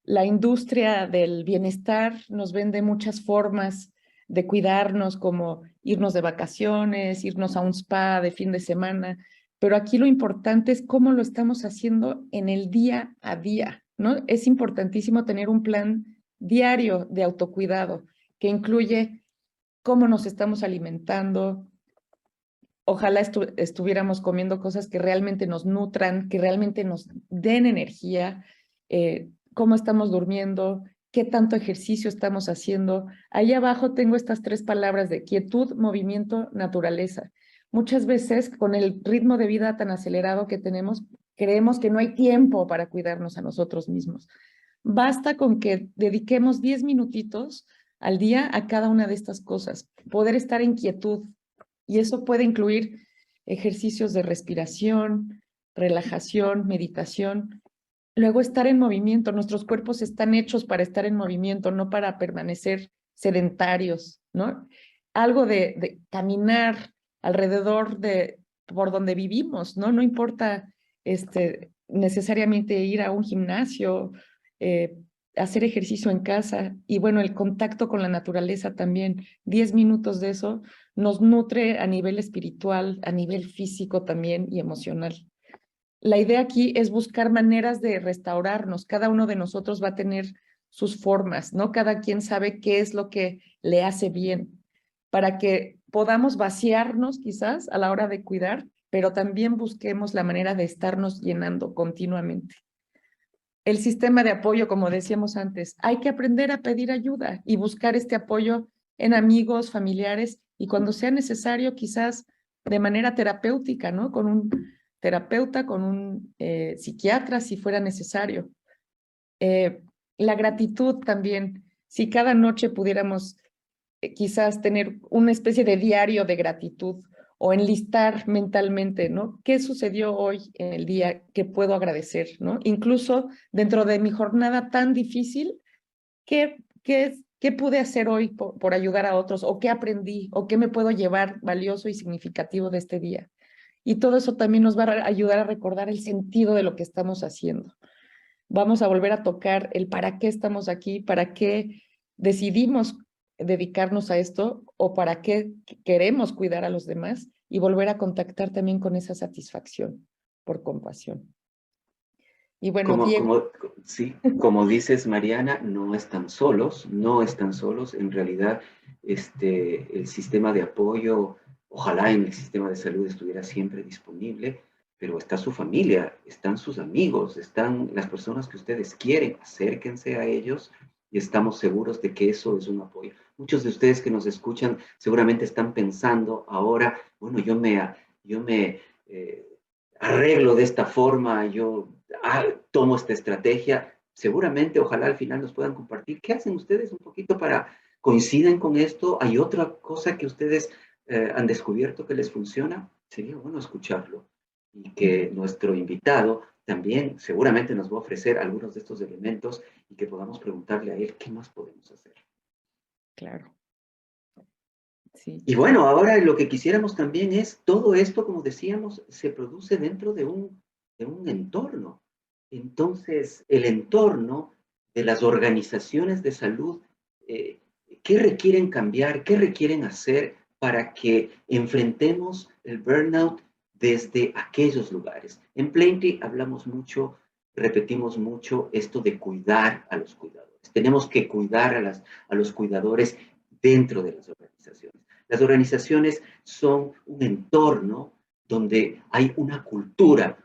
La industria del bienestar nos vende muchas formas de cuidarnos, como irnos de vacaciones, irnos a un spa de fin de semana, pero aquí lo importante es cómo lo estamos haciendo en el día a día, ¿no? Es importantísimo tener un plan diario de autocuidado que incluye cómo nos estamos alimentando. Ojalá estuviéramos comiendo cosas que realmente nos nutran, que realmente nos den energía, cómo estamos durmiendo, qué tanto ejercicio estamos haciendo. Ahí abajo tengo estas tres palabras de quietud, movimiento, naturaleza. Muchas veces con el ritmo de vida tan acelerado que tenemos, creemos que no hay tiempo para cuidarnos a nosotros mismos. Basta con que dediquemos 10 minutitos al día a cada una de estas cosas, poder estar en quietud. Y eso puede incluir ejercicios de respiración, relajación, meditación. Luego estar en movimiento. Nuestros cuerpos están hechos para estar en movimiento, no para permanecer sedentarios, ¿no? Algo de caminar alrededor de por donde vivimos, ¿no? No importa necesariamente ir a un gimnasio, eh, hacer ejercicio en casa y bueno, el contacto con la naturaleza también. 10 minutos de eso nos nutre a nivel espiritual, a nivel físico también y emocional. La idea aquí es buscar maneras de restaurarnos. Cada uno de nosotros va a tener sus formas, ¿no? Cada quien sabe qué es lo que le hace bien para que podamos vaciarnos quizás a la hora de cuidar, pero también busquemos la manera de estarnos llenando continuamente. El sistema de apoyo, como decíamos antes, hay que aprender a pedir ayuda y buscar este apoyo en amigos, familiares y cuando sea necesario, quizás de manera terapéutica, ¿no? Con un terapeuta, con un psiquiatra, si fuera necesario. La gratitud también, si cada noche pudiéramos quizás tener una especie de diario de gratitud o enlistar mentalmente, ¿no? ¿Qué sucedió hoy en el día que puedo agradecer, ¿no? Incluso dentro de mi jornada tan difícil, ¿qué pude hacer hoy por ayudar a otros? ¿O qué aprendí? ¿O qué me puedo llevar valioso y significativo de este día? Y todo eso también nos va a ayudar a recordar el sentido de lo que estamos haciendo. Vamos a volver a tocar el para qué estamos aquí, para qué decidimos dedicarnos a esto o para qué queremos cuidar a los demás y volver a contactar también con esa satisfacción por compasión. Y bueno, Diego. Sí, como dices, Mariana, no están solos, no están solos. En realidad, el sistema de apoyo, ojalá en el sistema de salud estuviera siempre disponible, pero está su familia, están sus amigos, están las personas que ustedes quieren, acérquense a ellos y estamos seguros de que eso es un apoyo. Muchos de ustedes que nos escuchan seguramente están pensando ahora, bueno, yo me arreglo de esta forma, yo tomo esta estrategia, seguramente, ojalá al final nos puedan compartir. ¿Qué hacen ustedes un poquito para coinciden con esto? ¿Hay otra cosa que ustedes han descubierto que les funciona? Sería bueno escucharlo y que nuestro invitado también seguramente nos va a ofrecer algunos de estos elementos y que podamos preguntarle a él qué más podemos hacer. Claro. Sí. Y bueno, ahora lo que quisiéramos también es, todo esto, como decíamos, se produce dentro de un entorno. Entonces, el entorno de las organizaciones de salud, eh, ¿qué requieren cambiar? ¿Qué requieren hacer para que enfrentemos el burnout desde aquellos lugares? En Plenty hablamos mucho, repetimos mucho esto de cuidar a los cuidadores. Tenemos que cuidar a los cuidadores dentro de las organizaciones. Las organizaciones son un entorno donde hay una cultura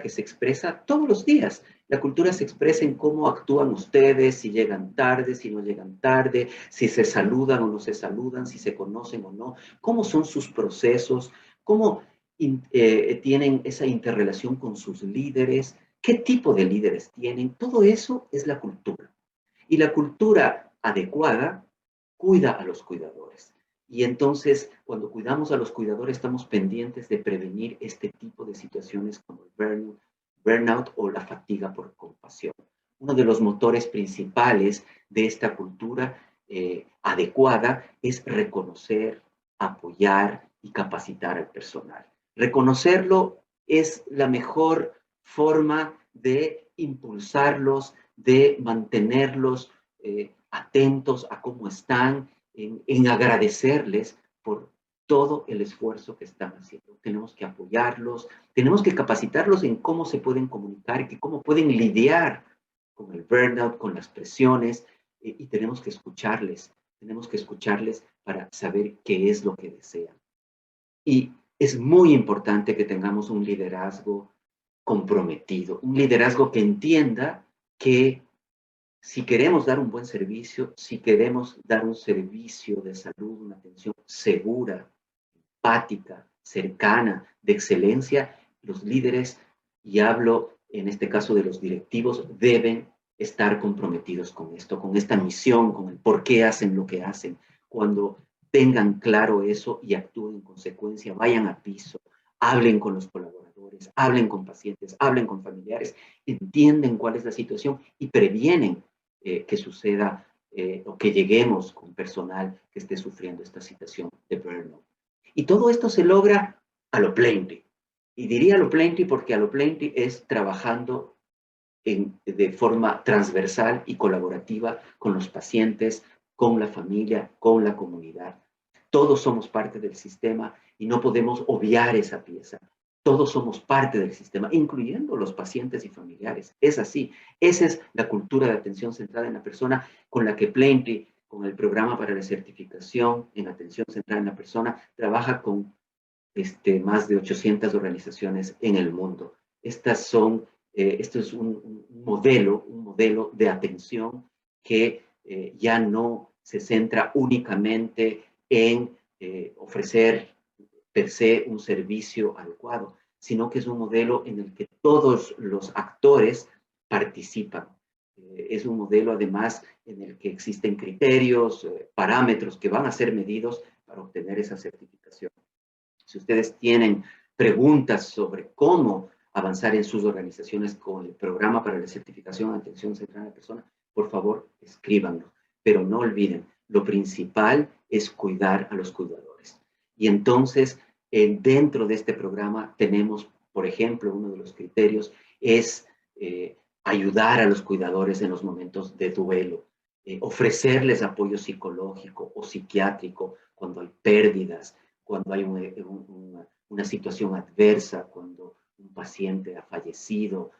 que se expresa todos los días. La cultura se expresa en cómo actúan ustedes, si llegan tarde, si no llegan tarde, si se saludan o no se saludan, si se conocen o no, cómo son sus procesos, cómo tienen esa interrelación con sus líderes, qué tipo de líderes tienen. Todo eso es la cultura. Y la cultura adecuada cuida a los cuidadores. Y entonces, cuando cuidamos a los cuidadores, estamos pendientes de prevenir este tipo de situaciones como el burnout o la fatiga por compasión. Uno de los motores principales de esta cultura adecuada es reconocer, apoyar y capacitar al personal. Reconocerlo es la mejor forma de impulsarlos, de mantenerlos atentos a cómo están, en agradecerles por todo el esfuerzo que están haciendo. Tenemos que apoyarlos, tenemos que capacitarlos en cómo se pueden comunicar, y cómo pueden lidiar con el burnout, con las presiones, y tenemos que escucharles para saber qué es lo que desean. Y es muy importante que tengamos un liderazgo comprometido, un liderazgo que entienda que si queremos dar un buen servicio, si queremos dar un servicio de salud, una atención segura, empática, cercana, de excelencia, los líderes, y hablo en este caso de los directivos, deben estar comprometidos con esto, con esta misión, con el por qué hacen lo que hacen. Cuando tengan claro eso y actúen en consecuencia, vayan a piso, hablen con los colaboradores, hablen con pacientes, hablen con familiares, entienden cuál es la situación y previenen que suceda o que lleguemos con personal que esté sufriendo esta situación de burnout. Y todo esto se logra a lo plenty. Y diría a lo plenty porque a lo plenty es trabajando de forma transversal y colaborativa con los pacientes, con la familia, con la comunidad. Todos somos parte del sistema y no podemos obviar esa pieza. Todos somos parte del sistema, incluyendo los pacientes y familiares. Es así. Esa es la cultura de atención centrada en la persona con la que Plenty, con el programa para la certificación en atención centrada en la persona, trabaja con más de 800 organizaciones en el mundo. Esto es un modelo de atención que ya no se centra únicamente en ofrecer per se un servicio adecuado, sino que es un modelo en el que todos los actores participan. Es un modelo además en el que existen criterios, parámetros que van a ser medidos para obtener esa certificación. Si ustedes tienen preguntas sobre cómo avanzar en sus organizaciones con el programa para la certificación de atención centrada en la persona, por favor, escríbanlo. Pero no olviden, lo principal es cuidar a los cuidadores. Y entonces, dentro de este programa tenemos, por ejemplo, uno de los criterios es ayudar a los cuidadores en los momentos de duelo, ofrecerles apoyo psicológico o psiquiátrico cuando hay pérdidas, cuando hay una situación adversa, cuando un paciente ha fallecido,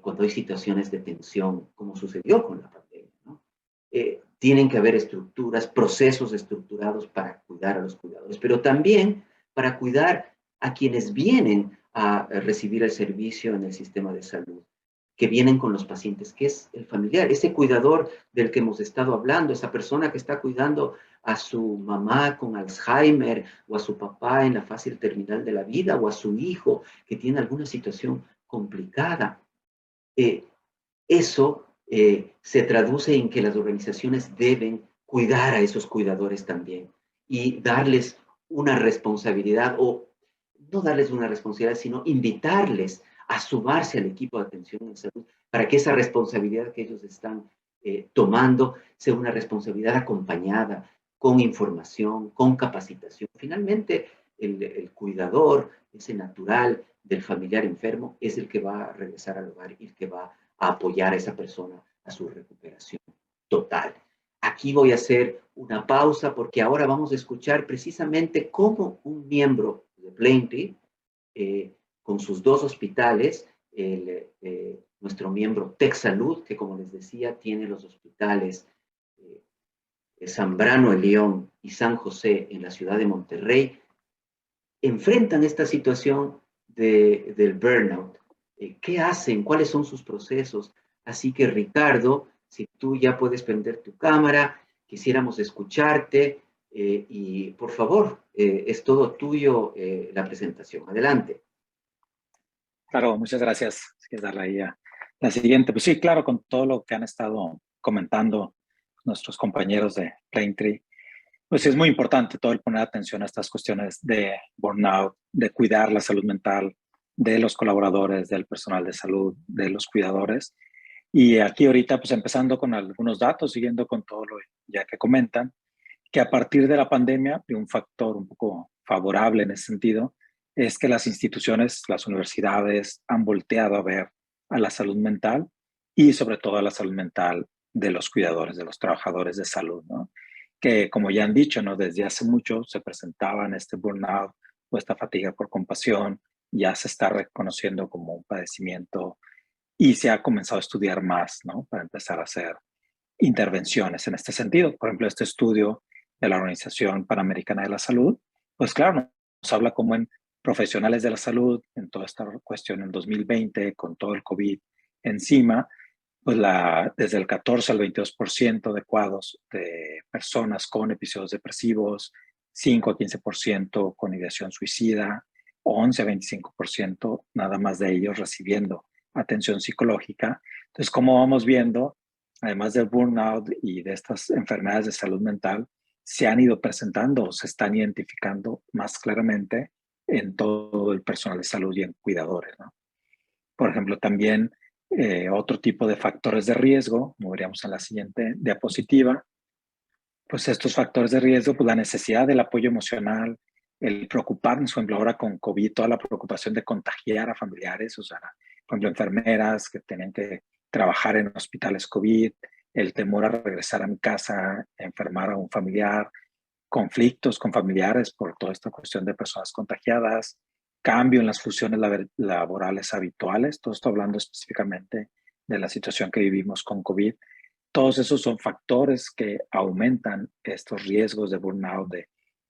cuando hay situaciones de tensión, como sucedió con la pandemia, ¿no? Tienen que haber estructuras, procesos estructurados para cuidar a los cuidadores, pero también para cuidar a quienes vienen a recibir el servicio en el sistema de salud, que vienen con los pacientes, que es el familiar, ese cuidador del que hemos estado hablando, esa persona que está cuidando a su mamá con Alzheimer o a su papá en la fase terminal de la vida o a su hijo que tiene alguna situación complicada. Eso se traduce en que las organizaciones deben cuidar a esos cuidadores también y darles una responsabilidad, o no darles una responsabilidad, sino invitarles a sumarse al equipo de atención en salud para que esa responsabilidad que ellos están tomando sea una responsabilidad acompañada con información, con capacitación. Finalmente, el cuidador, ese natural del familiar enfermo, es el que va a regresar al hogar y el que va a apoyar a esa persona a su recuperación total. Aquí voy a hacer una pausa porque ahora vamos a escuchar precisamente cómo un miembro de Plenty, con sus dos hospitales, nuestro miembro TechSalud, que como les decía, tiene los hospitales Zambrano de León y San José en la ciudad de Monterrey, enfrentan esta situación del burnout. ¿Qué hacen? ¿Cuáles son sus procesos? Así que Ricardo, si tú ya puedes prender tu cámara, quisiéramos escucharte y por favor, es todo tuyo la presentación. Adelante. Claro, muchas gracias. Si darle ahí a la siguiente. Pues sí, claro, con todo lo que han estado comentando nuestros compañeros de Plaintree, pues es muy importante todo el poner atención a estas cuestiones de burnout, de cuidar la salud mental de los colaboradores, del personal de salud, de los cuidadores. Y aquí ahorita, pues empezando con algunos datos, siguiendo con todo lo ya que comentan, que a partir de la pandemia, y un factor un poco favorable en ese sentido, es que las instituciones, las universidades han volteado a ver a la salud mental y sobre todo a la salud mental de los cuidadores, de los trabajadores de salud, ¿no? Que como ya han dicho, ¿no? Desde hace mucho se presentaban este burnout o esta fatiga por compasión, ya se está reconociendo como un padecimiento y se ha comenzado a estudiar más, ¿no? Para empezar a hacer intervenciones en este sentido. Por ejemplo, este estudio de la Organización Panamericana de la Salud, pues claro, nos habla como en profesionales de la salud, en toda esta cuestión en 2020, con todo el COVID encima, pues desde el 14 al 22% de cuadros de personas con episodios depresivos, 5 a 15% con ideación suicida, 11 a 25% nada más de ellos recibiendo atención psicológica. Entonces, como vamos viendo, además del burnout y de estas enfermedades de salud mental, se han ido presentando o se están identificando más claramente en todo el personal de salud y en cuidadores, ¿no? Por ejemplo, también otro tipo de factores de riesgo, como veríamos en la siguiente diapositiva, pues estos factores de riesgo, pues la necesidad del apoyo emocional, el preocuparnos, por ejemplo, ahora con COVID, toda la preocupación de contagiar a familiares, o sea, por ejemplo, enfermeras que tenían que trabajar en hospitales COVID, el temor a regresar a mi casa, a enfermar a un familiar, conflictos con familiares por toda esta cuestión de personas contagiadas, cambio en las funciones laborales habituales, todo esto hablando específicamente de la situación que vivimos con COVID. Todos esos son factores que aumentan estos riesgos de burnout,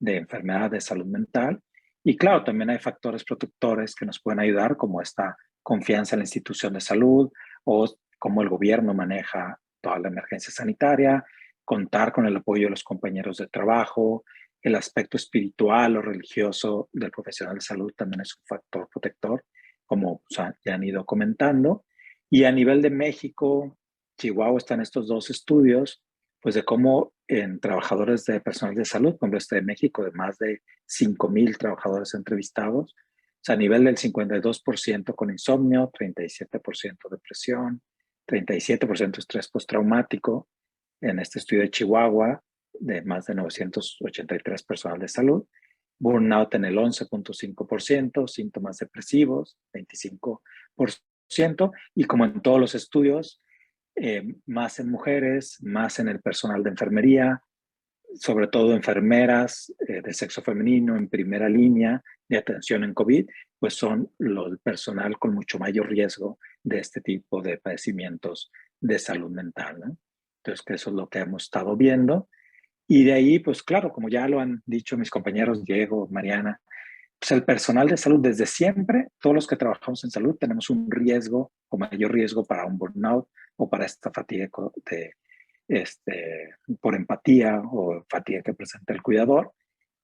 de enfermedad de salud mental. Y claro, también hay factores protectores que nos pueden ayudar, como esta confianza en la institución de salud o cómo el gobierno maneja toda la emergencia sanitaria, contar con el apoyo de los compañeros de trabajo, el aspecto espiritual o religioso del profesional de salud también es un factor protector, como o sea, ya han ido comentando. Y a nivel de México, Chihuahua están estos dos estudios, pues de cómo en trabajadores de personal de salud, como este de México, de más de 5,000 trabajadores entrevistados, o sea, a nivel del 52% con insomnio, 37% depresión, 37% estrés postraumático, en este estudio de Chihuahua, de más de 983 personal de salud, burnout en el 11,5%, síntomas depresivos, 25%, y como en todos los estudios, más en mujeres, más en el personal de enfermería, sobre todo enfermeras de sexo femenino en primera línea de atención en COVID, pues son el personal con mucho mayor riesgo de este tipo de padecimientos de salud mental, ¿no? Entonces, que eso es lo que hemos estado viendo. Y de ahí, pues claro, como ya lo han dicho mis compañeros Diego, Mariana, pues el personal de salud desde siempre, todos los que trabajamos en salud tenemos un riesgo o mayor riesgo para un burnout o para esta fatiga por empatía o fatiga que presenta el cuidador.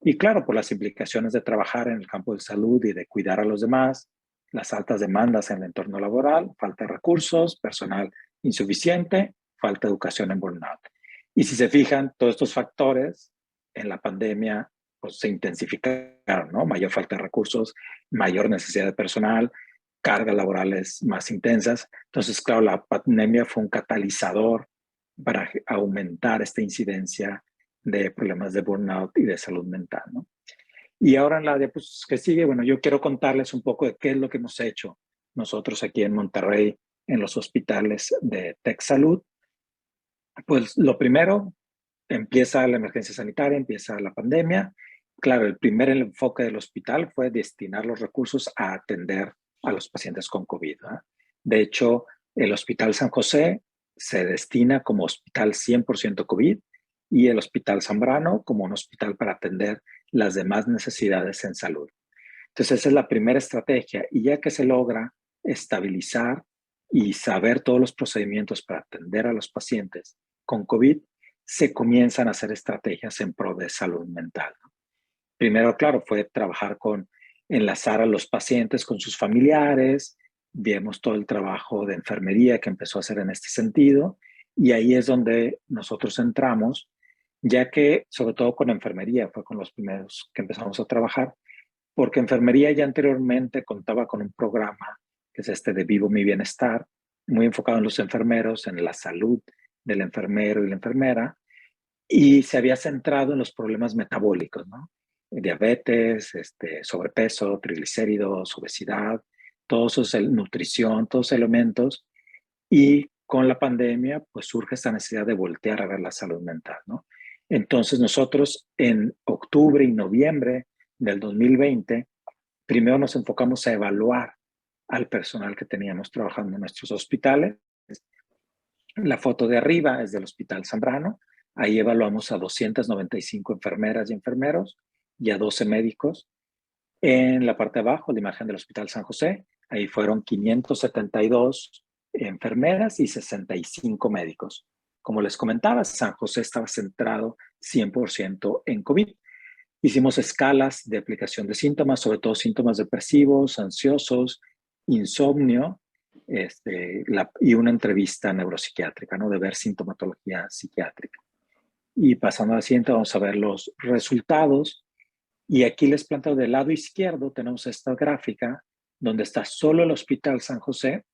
Y claro, por las implicaciones de trabajar en el campo de salud y de cuidar a los demás, las altas demandas en el entorno laboral, falta de recursos, personal insuficiente, falta de educación en burnout. Y si se fijan, todos estos factores en la pandemia pues, se intensificaron, ¿no? Mayor falta de recursos, mayor necesidad de personal, cargas laborales más intensas. Entonces, claro, la pandemia fue un catalizador para aumentar esta incidencia de problemas de burnout y de salud mental, ¿no? Y ahora en la diapositiva que sigue, bueno, yo quiero contarles un poco de qué es lo que hemos hecho nosotros aquí en Monterrey, en los hospitales de Tech Salud. Pues lo primero, empieza la emergencia sanitaria, empieza la pandemia. Claro, el primer enfoque del hospital fue destinar los recursos a atender a los pacientes con COVID, ¿verdad? De hecho, el Hospital San José se destina como hospital 100% COVID y el Hospital Zambrano como un hospital para atender las demás necesidades en salud. Entonces, esa es la primera estrategia. Y ya que se logra estabilizar y saber todos los procedimientos para atender a los pacientes con COVID, se comienzan a hacer estrategias en pro de salud mental. Primero, claro, fue trabajar enlazar a los pacientes con sus familiares, vimos todo el trabajo de enfermería que empezó a hacer en este sentido, y ahí es donde nosotros entramos, ya que, sobre todo con enfermería, fue con los primeros que empezamos a trabajar, porque enfermería ya anteriormente contaba con un programa, que es este de Vivo Mi Bienestar, muy enfocado en los enfermeros, en la salud del enfermero y la enfermera, y se había centrado en los problemas metabólicos, ¿no? Diabetes, sobrepeso, triglicéridos, obesidad, todos esos, nutrición, todos esos elementos. Y con la pandemia, pues surge esta necesidad de voltear a ver la salud mental, ¿no? Entonces nosotros en octubre y noviembre del 2020, primero nos enfocamos a evaluar al personal que teníamos trabajando en nuestros hospitales. La foto de arriba es del Hospital Zambrano. Ahí evaluamos a 295 enfermeras y enfermeros y a 12 médicos. En la parte de abajo, la imagen del Hospital San José, ahí fueron 572 enfermeras y 65 médicos. Como les comentaba, San José estaba centrado 100% en COVID. Hicimos escalas de aplicación de síntomas, sobre todo síntomas depresivos, ansiosos, insomnio, y una entrevista neuropsiquiátrica, ¿no? De ver sintomatología psiquiátrica. Y pasando a la siguiente, vamos a ver los resultados. Y aquí les planteo del lado izquierdo, tenemos esta gráfica donde está solo el Hospital San José,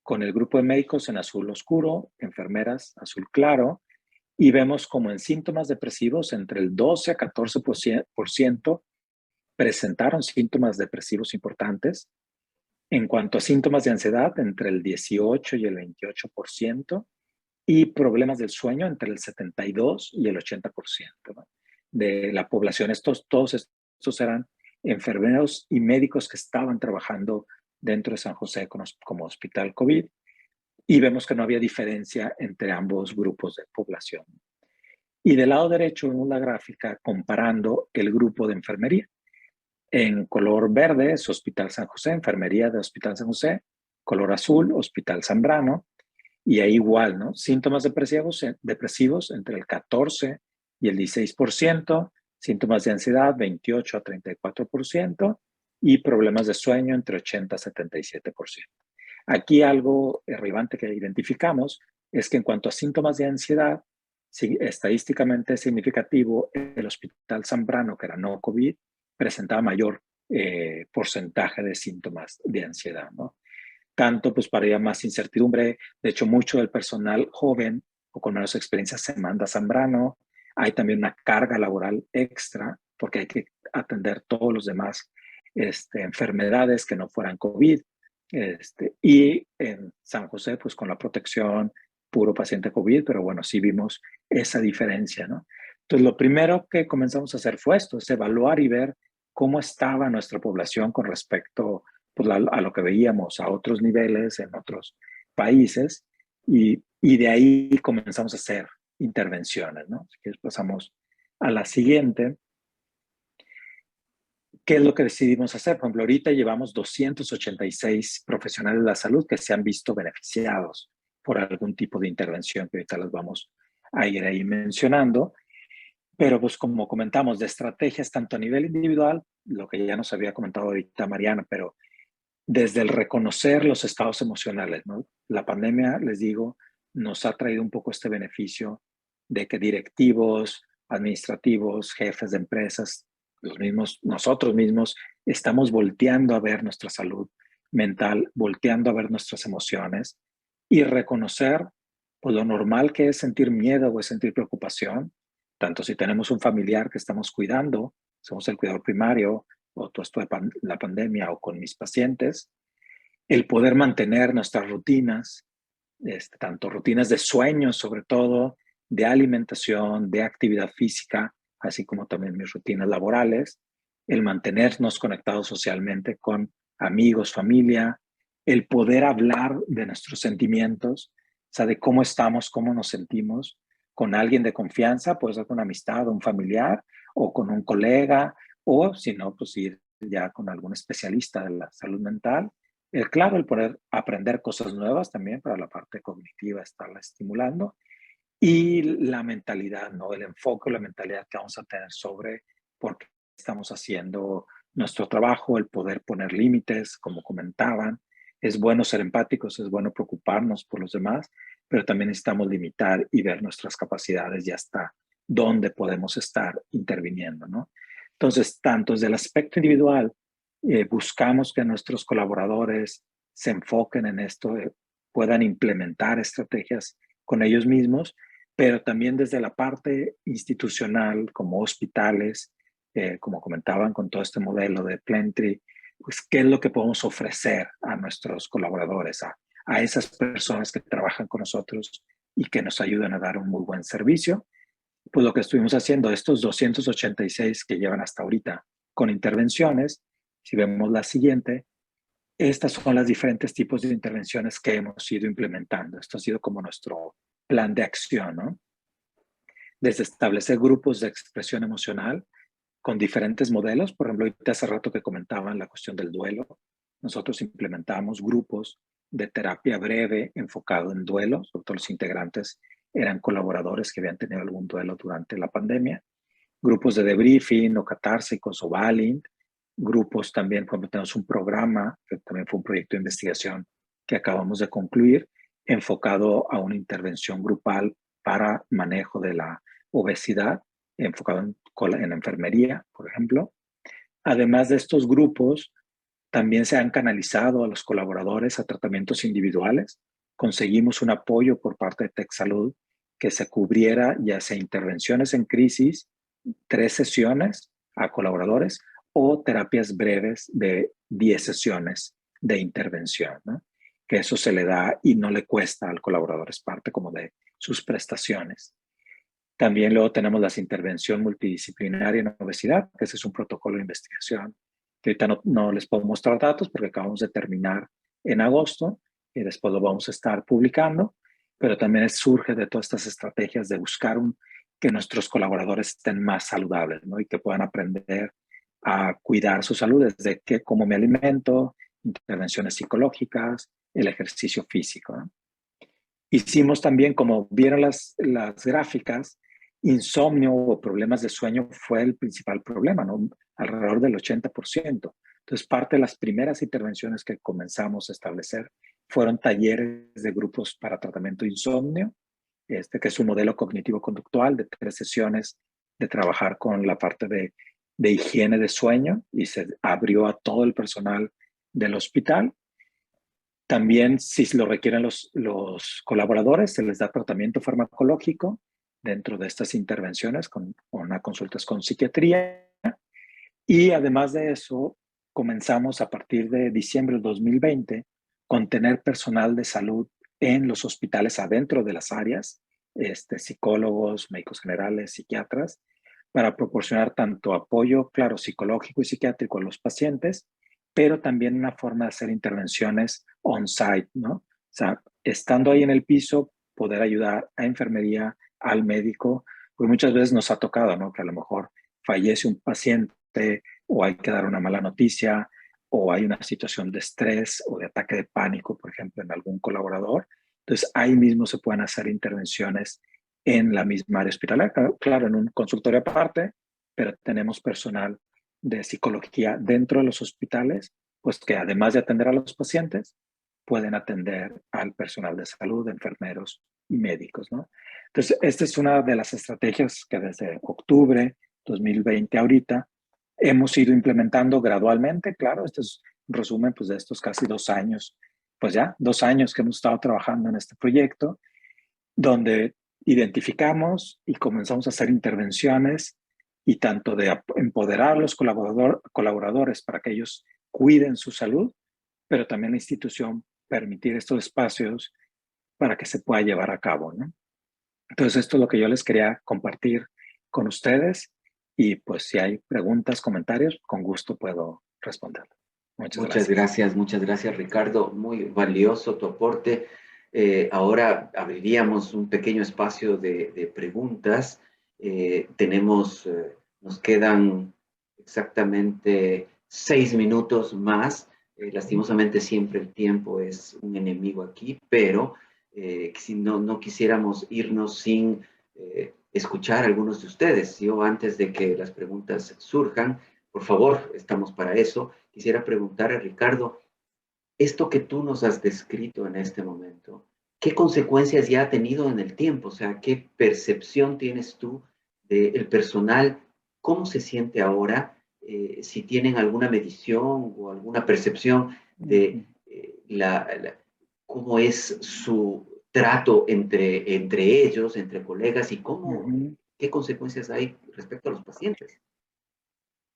con el grupo de médicos en azul oscuro, enfermeras azul claro, y vemos como en síntomas depresivos entre el 12 a 14% presentaron síntomas depresivos importantes. En cuanto a síntomas de ansiedad, entre el 18 y el 28%, y problemas del sueño entre el 72 y el 80%, ¿no? De la población. Todos estos eran enfermeros y médicos que estaban trabajando dentro de San José como hospital COVID, y vemos que no había diferencia entre ambos grupos de población. Y del lado derecho vemos la gráfica comparando el grupo de enfermería. En color verde es Hospital San José, enfermería de Hospital San José. Color azul, Hospital Zambrano. Y ahí igual, ¿no? Síntomas depresivos entre el 14 y el 16%, síntomas de ansiedad 28 a 34% y problemas de sueño entre 80 a 77%. Aquí algo relevante que identificamos es que en cuanto a síntomas de ansiedad, estadísticamente significativo, el Hospital Zambrano, que era no COVID, presentaba mayor porcentaje de síntomas de ansiedad, ¿no? Tanto pues para ir más incertidumbre. De hecho, mucho del personal joven o con menos experiencia se manda a Zambrano. Hay también una carga laboral extra porque hay que atender todos los demás enfermedades que no fueran COVID. Y en San José, pues con la protección, puro paciente COVID, pero bueno, sí vimos esa diferencia, ¿no? Entonces, lo primero que comenzamos a hacer fue esto, es evaluar y ver cómo estaba nuestra población con respecto pues, a lo que veíamos a otros niveles en otros países, y de ahí comenzamos a hacer intervenciones, ¿no? Así que pasamos a la siguiente. ¿Qué es lo que decidimos hacer? Por ejemplo, ahorita llevamos 286 profesionales de la salud que se han visto beneficiados por algún tipo de intervención, que ahorita las vamos a ir ahí mencionando. Pero pues como comentamos, de estrategias tanto a nivel individual, lo que ya nos había comentado ahorita Mariana, pero desde el reconocer los estados emocionales, ¿no? La pandemia, les digo, nos ha traído un poco este beneficio de que directivos, administrativos, jefes de empresas, nosotros mismos, estamos volteando a ver nuestra salud mental, volteando a ver nuestras emociones y reconocer pues, lo normal que es sentir miedo o es sentir preocupación, tanto si tenemos un familiar que estamos cuidando, somos el cuidador primario, o todo esto de la pandemia o con mis pacientes, el poder mantener nuestras rutinas, tanto rutinas de sueño sobre todo, de alimentación, de actividad física, así como también mis rutinas laborales, el mantenernos conectados socialmente con amigos, familia, el poder hablar de nuestros sentimientos, o sea, de cómo estamos, cómo nos sentimos, con alguien de confianza, puede ser con una amistad, un familiar, o con un colega, o si no, pues ir ya con algún especialista de la salud mental. Claro, el poder aprender cosas nuevas también para la parte cognitiva, estarla estimulando. Y la mentalidad, ¿no? El enfoque, la mentalidad que vamos a tener sobre por qué estamos haciendo nuestro trabajo, el poder poner límites, como comentaban. Es bueno ser empáticos, es bueno preocuparnos por los demás, pero también necesitamos limitar y ver nuestras capacidades y hasta dónde podemos estar interviniendo, ¿no? Entonces, tanto desde el aspecto individual, buscamos que nuestros colaboradores se enfoquen en esto, puedan implementar estrategias con ellos mismos, pero también desde la parte institucional, como hospitales, como comentaban con todo este modelo de Plentry, pues qué es lo que podemos ofrecer a nuestros colaboradores, a esas personas que trabajan con nosotros y que nos ayudan a dar un muy buen servicio. Pues lo que estuvimos haciendo, estos 286 que llevan hasta ahorita con intervenciones, si vemos la siguiente, estas son las diferentes tipos de intervenciones que hemos ido implementando. Esto ha sido como nuestro plan de acción, ¿no? Desde establecer grupos de expresión emocional con diferentes modelos. Por ejemplo, ahorita hace rato que comentaban la cuestión del duelo. Nosotros implementamos grupos de terapia breve enfocado en duelo. Sobre todo los integrantes eran colaboradores que habían tenido algún duelo durante la pandemia. Grupos de debriefing o catárticos o Valint. Grupos también, cuando tenemos un programa, que también fue un proyecto de investigación que acabamos de concluir, enfocado a una intervención grupal para manejo de la obesidad, enfocado en enfermería, por ejemplo. Además de estos grupos, también se han canalizado a los colaboradores a tratamientos individuales. Conseguimos un apoyo por parte de TechSalud que se cubriera ya sea intervenciones en crisis, 3 sesiones a colaboradores o terapias breves de 10 sesiones de intervención, ¿no? Que eso se le da y no le cuesta al colaborador, es parte como de sus prestaciones. También luego tenemos la intervención multidisciplinaria en obesidad, que ese es un protocolo de investigación que ahorita no les puedo mostrar datos porque acabamos de terminar en agosto y después lo vamos a estar publicando, pero también surge de todas estas estrategias de buscar que nuestros colaboradores estén más saludables, ¿no? Y que puedan aprender a cuidar su salud desde cómo me alimento, intervenciones psicológicas, el ejercicio físico, ¿no? Hicimos también, como vieron las gráficas, insomnio o problemas de sueño fue el principal problema, ¿no? Alrededor del 80%. Entonces, parte de las primeras intervenciones que comenzamos a establecer fueron talleres de grupos para tratamiento de insomnio, que es un modelo cognitivo-conductual de 3 sesiones de trabajar con la parte de higiene de sueño y se abrió a todo el personal del hospital. También, si lo requieren los colaboradores, se les da tratamiento farmacológico dentro de estas intervenciones con una consultas con psiquiatría. Y además de eso, comenzamos a partir de diciembre del 2020 con tener personal de salud en los hospitales adentro de las áreas, psicólogos, médicos generales, psiquiatras, para proporcionar tanto apoyo, claro, psicológico y psiquiátrico a los pacientes, pero también una forma de hacer intervenciones on-site, ¿no? O sea, estando ahí en el piso, poder ayudar a enfermería, al médico, pues muchas veces nos ha tocado, ¿no? Que a lo mejor fallece un paciente o hay que dar una mala noticia o hay una situación de estrés o de ataque de pánico, por ejemplo, en algún colaborador. Entonces, ahí mismo se pueden hacer intervenciones en la misma área hospitalaria, claro, en un consultorio aparte, pero tenemos personal de psicología dentro de los hospitales, pues que además de atender a los pacientes, pueden atender al personal de salud, enfermeros y médicos, ¿no? Entonces, esta es una de las estrategias que desde octubre 2020 ahorita hemos ido implementando gradualmente. Claro, este es un resumen pues, de estos casi 2 años, pues ya 2 años que hemos estado trabajando en este proyecto, donde identificamos y comenzamos a hacer intervenciones y tanto de empoderar a los colaboradores para que ellos cuiden su salud, pero también la institución permitir estos espacios para que se pueda llevar a cabo, ¿no? Entonces, esto es lo que yo les quería compartir con ustedes y pues si hay preguntas, comentarios, con gusto puedo responder. Muchas gracias Ricardo. Muy valioso tu aporte. Ahora abriríamos un pequeño espacio de preguntas. Nos quedan exactamente 6 minutos más. Lastimosamente siempre el tiempo es un enemigo aquí, pero si no quisiéramos irnos sin escuchar a algunos de ustedes. Yo antes de que las preguntas surjan, por favor, estamos para eso. Quisiera preguntar a Ricardo, esto que tú nos has descrito en este momento, ¿qué consecuencias ya ha tenido en el tiempo? O sea, ¿qué percepción tienes tú del personal? ¿Cómo se siente ahora? Si tienen alguna medición o alguna percepción de cómo es su trato entre ellos, entre colegas y qué consecuencias hay respecto a los pacientes.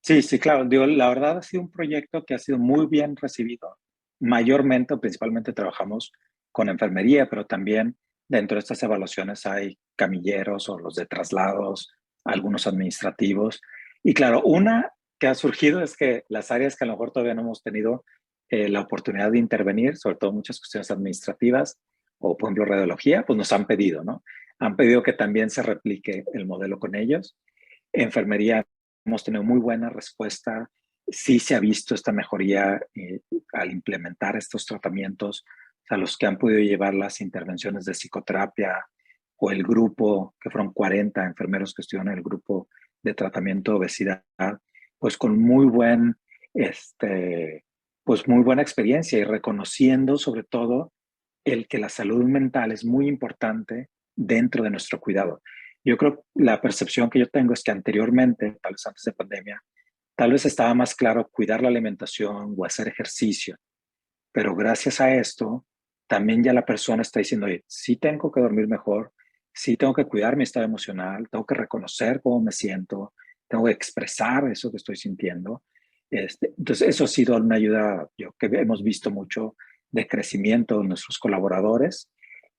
Sí, claro. Digo, la verdad ha sido un proyecto que ha sido muy bien recibido. Mayormente o principalmente trabajamos con enfermería, pero también dentro de estas evaluaciones hay camilleros o los de traslados, algunos administrativos. Y claro, una que ha surgido es que las áreas que a lo mejor todavía no hemos tenido la oportunidad de intervenir, sobre todo muchas cuestiones administrativas o, por ejemplo, radiología, pues nos han pedido, ¿no? Han pedido que también se replique el modelo con ellos. Enfermería hemos tenido muy buena respuesta. Sí se ha visto esta mejoría al implementar estos tratamientos. O sea, los que han podido llevar las intervenciones de psicoterapia o el grupo, que fueron 40 enfermeros que estuvieron en el grupo de tratamiento de obesidad, pues con muy buen pues muy buena experiencia y reconociendo sobre todo el que la salud mental es muy importante dentro de nuestro cuidado. Yo creo que la percepción que yo tengo es que anteriormente, tal vez antes de pandemia, tal vez estaba más claro cuidar la alimentación o hacer ejercicio, pero gracias a esto, también ya la persona está diciendo, oye, sí tengo que dormir mejor, sí tengo que cuidar mi estado emocional, tengo que reconocer cómo me siento, tengo que expresar eso que estoy sintiendo. Entonces, eso ha sido una ayuda yo, que hemos visto mucho de crecimiento de nuestros colaboradores.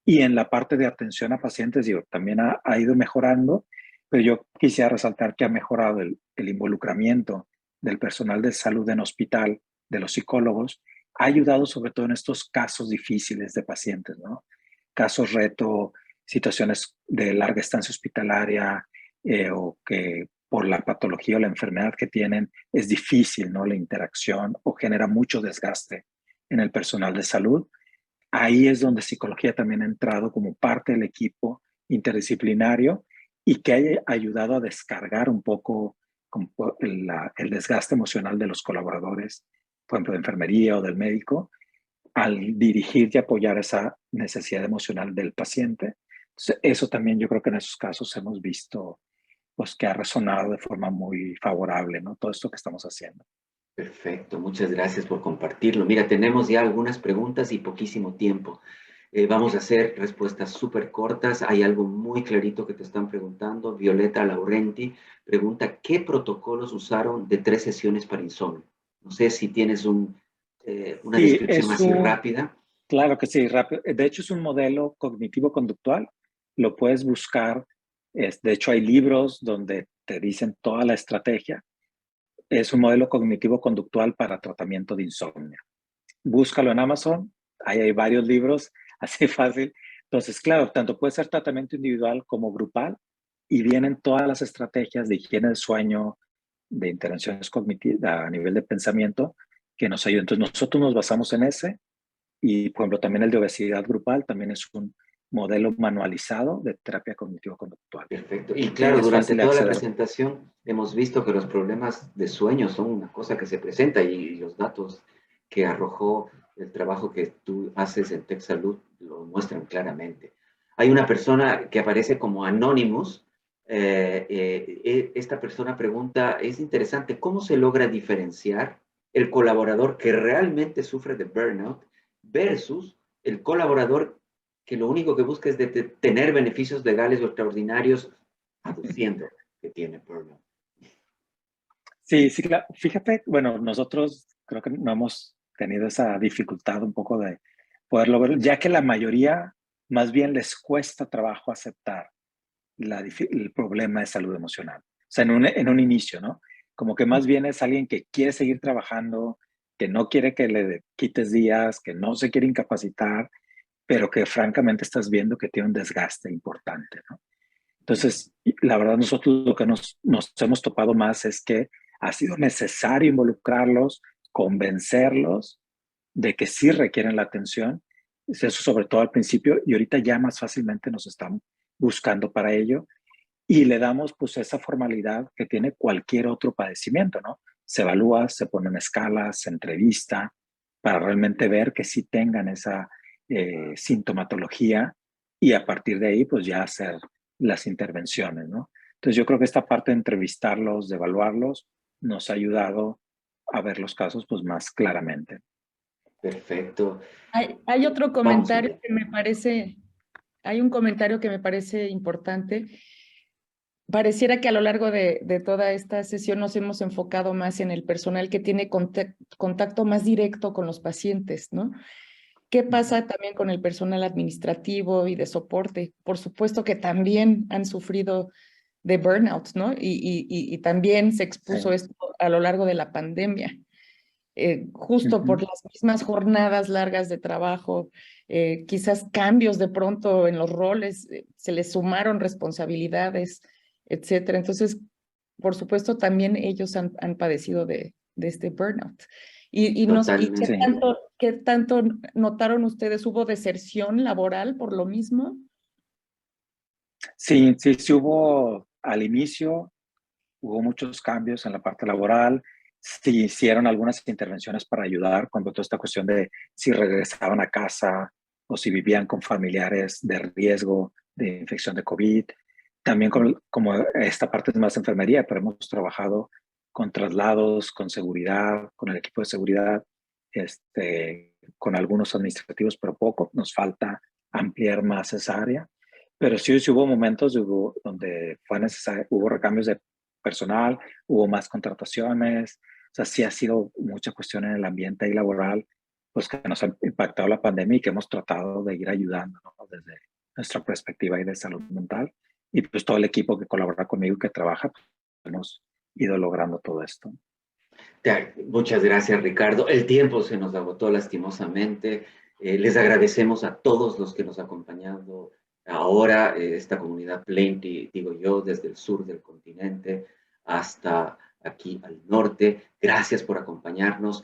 Y en la parte de atención a pacientes, digo, también ha ido mejorando, pero yo quisiera resaltar que ha mejorado el involucramiento del personal de salud en hospital, de los psicólogos, ha ayudado sobre todo en estos casos difíciles de pacientes, ¿no? Casos reto, situaciones de larga estancia hospitalaria o que por la patología o la enfermedad que tienen es difícil, ¿no? La interacción o genera mucho desgaste en el personal de salud. Ahí es donde psicología también ha entrado como parte del equipo interdisciplinario y que ha ayudado a descargar un poco el desgaste emocional de los colaboradores, por ejemplo, de enfermería o del médico, al dirigir y apoyar esa necesidad emocional del paciente. Entonces, eso también yo creo que en esos casos hemos visto pues, que ha resonado de forma muy favorable, ¿no? Todo esto que estamos haciendo. Perfecto, muchas gracias por compartirlo. Mira, tenemos ya algunas preguntas y poquísimo tiempo. Vamos a hacer respuestas súper cortas. Hay algo muy clarito que te están preguntando. Violeta Laurenti pregunta, ¿qué protocolos usaron de 3 sesiones para insomnio? No sé si tienes una Sí, descripción así rápida. claro que sí, rápido. De hecho, es un modelo cognitivo-conductual. Lo puedes buscar. De hecho, hay libros donde te dicen toda la estrategia. Es un modelo cognitivo-conductual para tratamiento de insomnio. Búscalo en Amazon. Ahí hay varios libros, así fácil. Entonces, claro, tanto puede ser tratamiento individual como grupal y vienen todas las estrategias de higiene del sueño, de intervenciones cognitivas a nivel de pensamiento que nos ayudan. Entonces, nosotros nos basamos en ese y, por ejemplo, también el de obesidad grupal también es un modelo manualizado de terapia cognitivo-conductual. Perfecto. Y Y claro, es durante fácil de toda la acceder. presentación hemos visto que los problemas de sueño son una cosa que se presenta y los datos que arrojó el trabajo que tú haces en TechSalud lo muestran claramente. Hay una persona que aparece como Anonymous. Esta persona pregunta, es interesante, ¿cómo se logra diferenciar el colaborador que realmente sufre de burnout versus el colaborador que lo único que busca es tener beneficios legales o extraordinarios aduciendo que tiene burnout? Sí, sí, claro. Fíjate, bueno, nosotros creo que no hemos tenido esa dificultad un poco de poderlo ver, ya que la mayoría más bien les cuesta trabajo aceptar el problema de salud emocional. O sea, en un inicio, ¿no? Como que más bien es alguien que quiere seguir trabajando, que no quiere que le quites días, que no se quiere incapacitar, pero que francamente estás viendo que tiene un desgaste importante, ¿no? Entonces, la verdad, nosotros lo que nos hemos topado más es que ha sido necesario involucrarlos, convencerlos de que sí requieren la atención. Eso sobre todo al principio y ahorita ya más fácilmente nos están buscando para ello y le damos pues esa formalidad que tiene cualquier otro padecimiento, ¿no? Se evalúa, se pone en escalas, se entrevista para realmente ver que sí tengan esa sintomatología y a partir de ahí pues ya hacer las intervenciones, ¿no? Entonces yo creo que esta parte de entrevistarlos, de evaluarlos, nos ha ayudado a ver los casos pues más claramente. Perfecto. Hay otro Vamos, comentario Julián. que me parece, hay un comentario que me parece importante. Pareciera que a lo largo de toda esta sesión nos hemos enfocado más en el personal que tiene contacto más directo con los pacientes, ¿no? ¿Qué pasa también con el personal administrativo y de soporte? Por supuesto que también han sufrido de burnout, ¿no? Y también se Sí. expuso esto a lo largo de la pandemia, justo por Uh-huh. las mismas jornadas largas de trabajo, quizás cambios de pronto en los roles, se les sumaron responsabilidades, etcétera. Entonces, por supuesto, también ellos han padecido de este burnout. ¿Y Totalmente. Sí. qué tanto notaron ustedes? ¿Hubo deserción laboral por lo mismo? Sí, sí, sí hubo al inicio, hubo muchos cambios en la parte laboral, sí hicieron algunas intervenciones para ayudar con toda esta cuestión de si regresaban a casa o si vivían con familiares de riesgo de infección de COVID. También como esta parte es más enfermería, pero hemos trabajado con traslados, con seguridad, con el equipo de seguridad, con algunos administrativos, pero poco. Nos falta ampliar más esa área. Pero sí hubo momentos donde fue necesario, hubo recambios de personal, hubo más contrataciones. O sea, sí ha sido mucha cuestión en el ambiente y laboral, pues que nos ha impactado la pandemia y que hemos tratado de ir ayudando, ¿no? Desde nuestra perspectiva y de salud mental. Y pues todo el equipo que colabora conmigo y que trabaja, pues, hemos ido logrando todo esto. Muchas gracias, Ricardo. El tiempo se nos agotó lastimosamente. Les agradecemos a todos los que nos han acompañado ahora, esta comunidad Plenty, digo yo, desde el sur del continente hasta aquí al norte. Gracias por acompañarnos.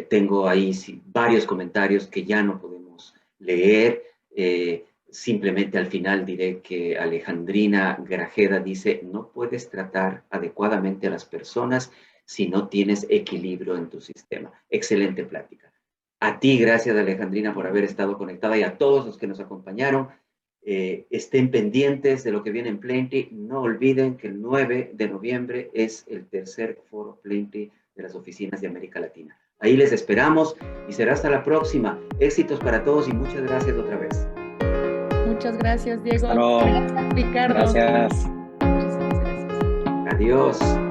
Tengo ahí varios comentarios que ya no podemos leer. Simplemente al final diré que Alejandrina Grajeda dice, no puedes tratar adecuadamente a las personas si no tienes equilibrio en tu sistema. Excelente plática. A ti, gracias Alejandrina por haber estado conectada y a todos los que nos acompañaron. Estén pendientes de lo que viene en Plenty. No olviden que el 9 de noviembre es el tercer foro Plenty de las oficinas de América Latina. Ahí les esperamos y será hasta la próxima. Éxitos para todos y muchas gracias otra vez. Muchas gracias, Diego. Hasta luego. Gracias, Ricardo. Gracias. Muchísimas gracias. Adiós.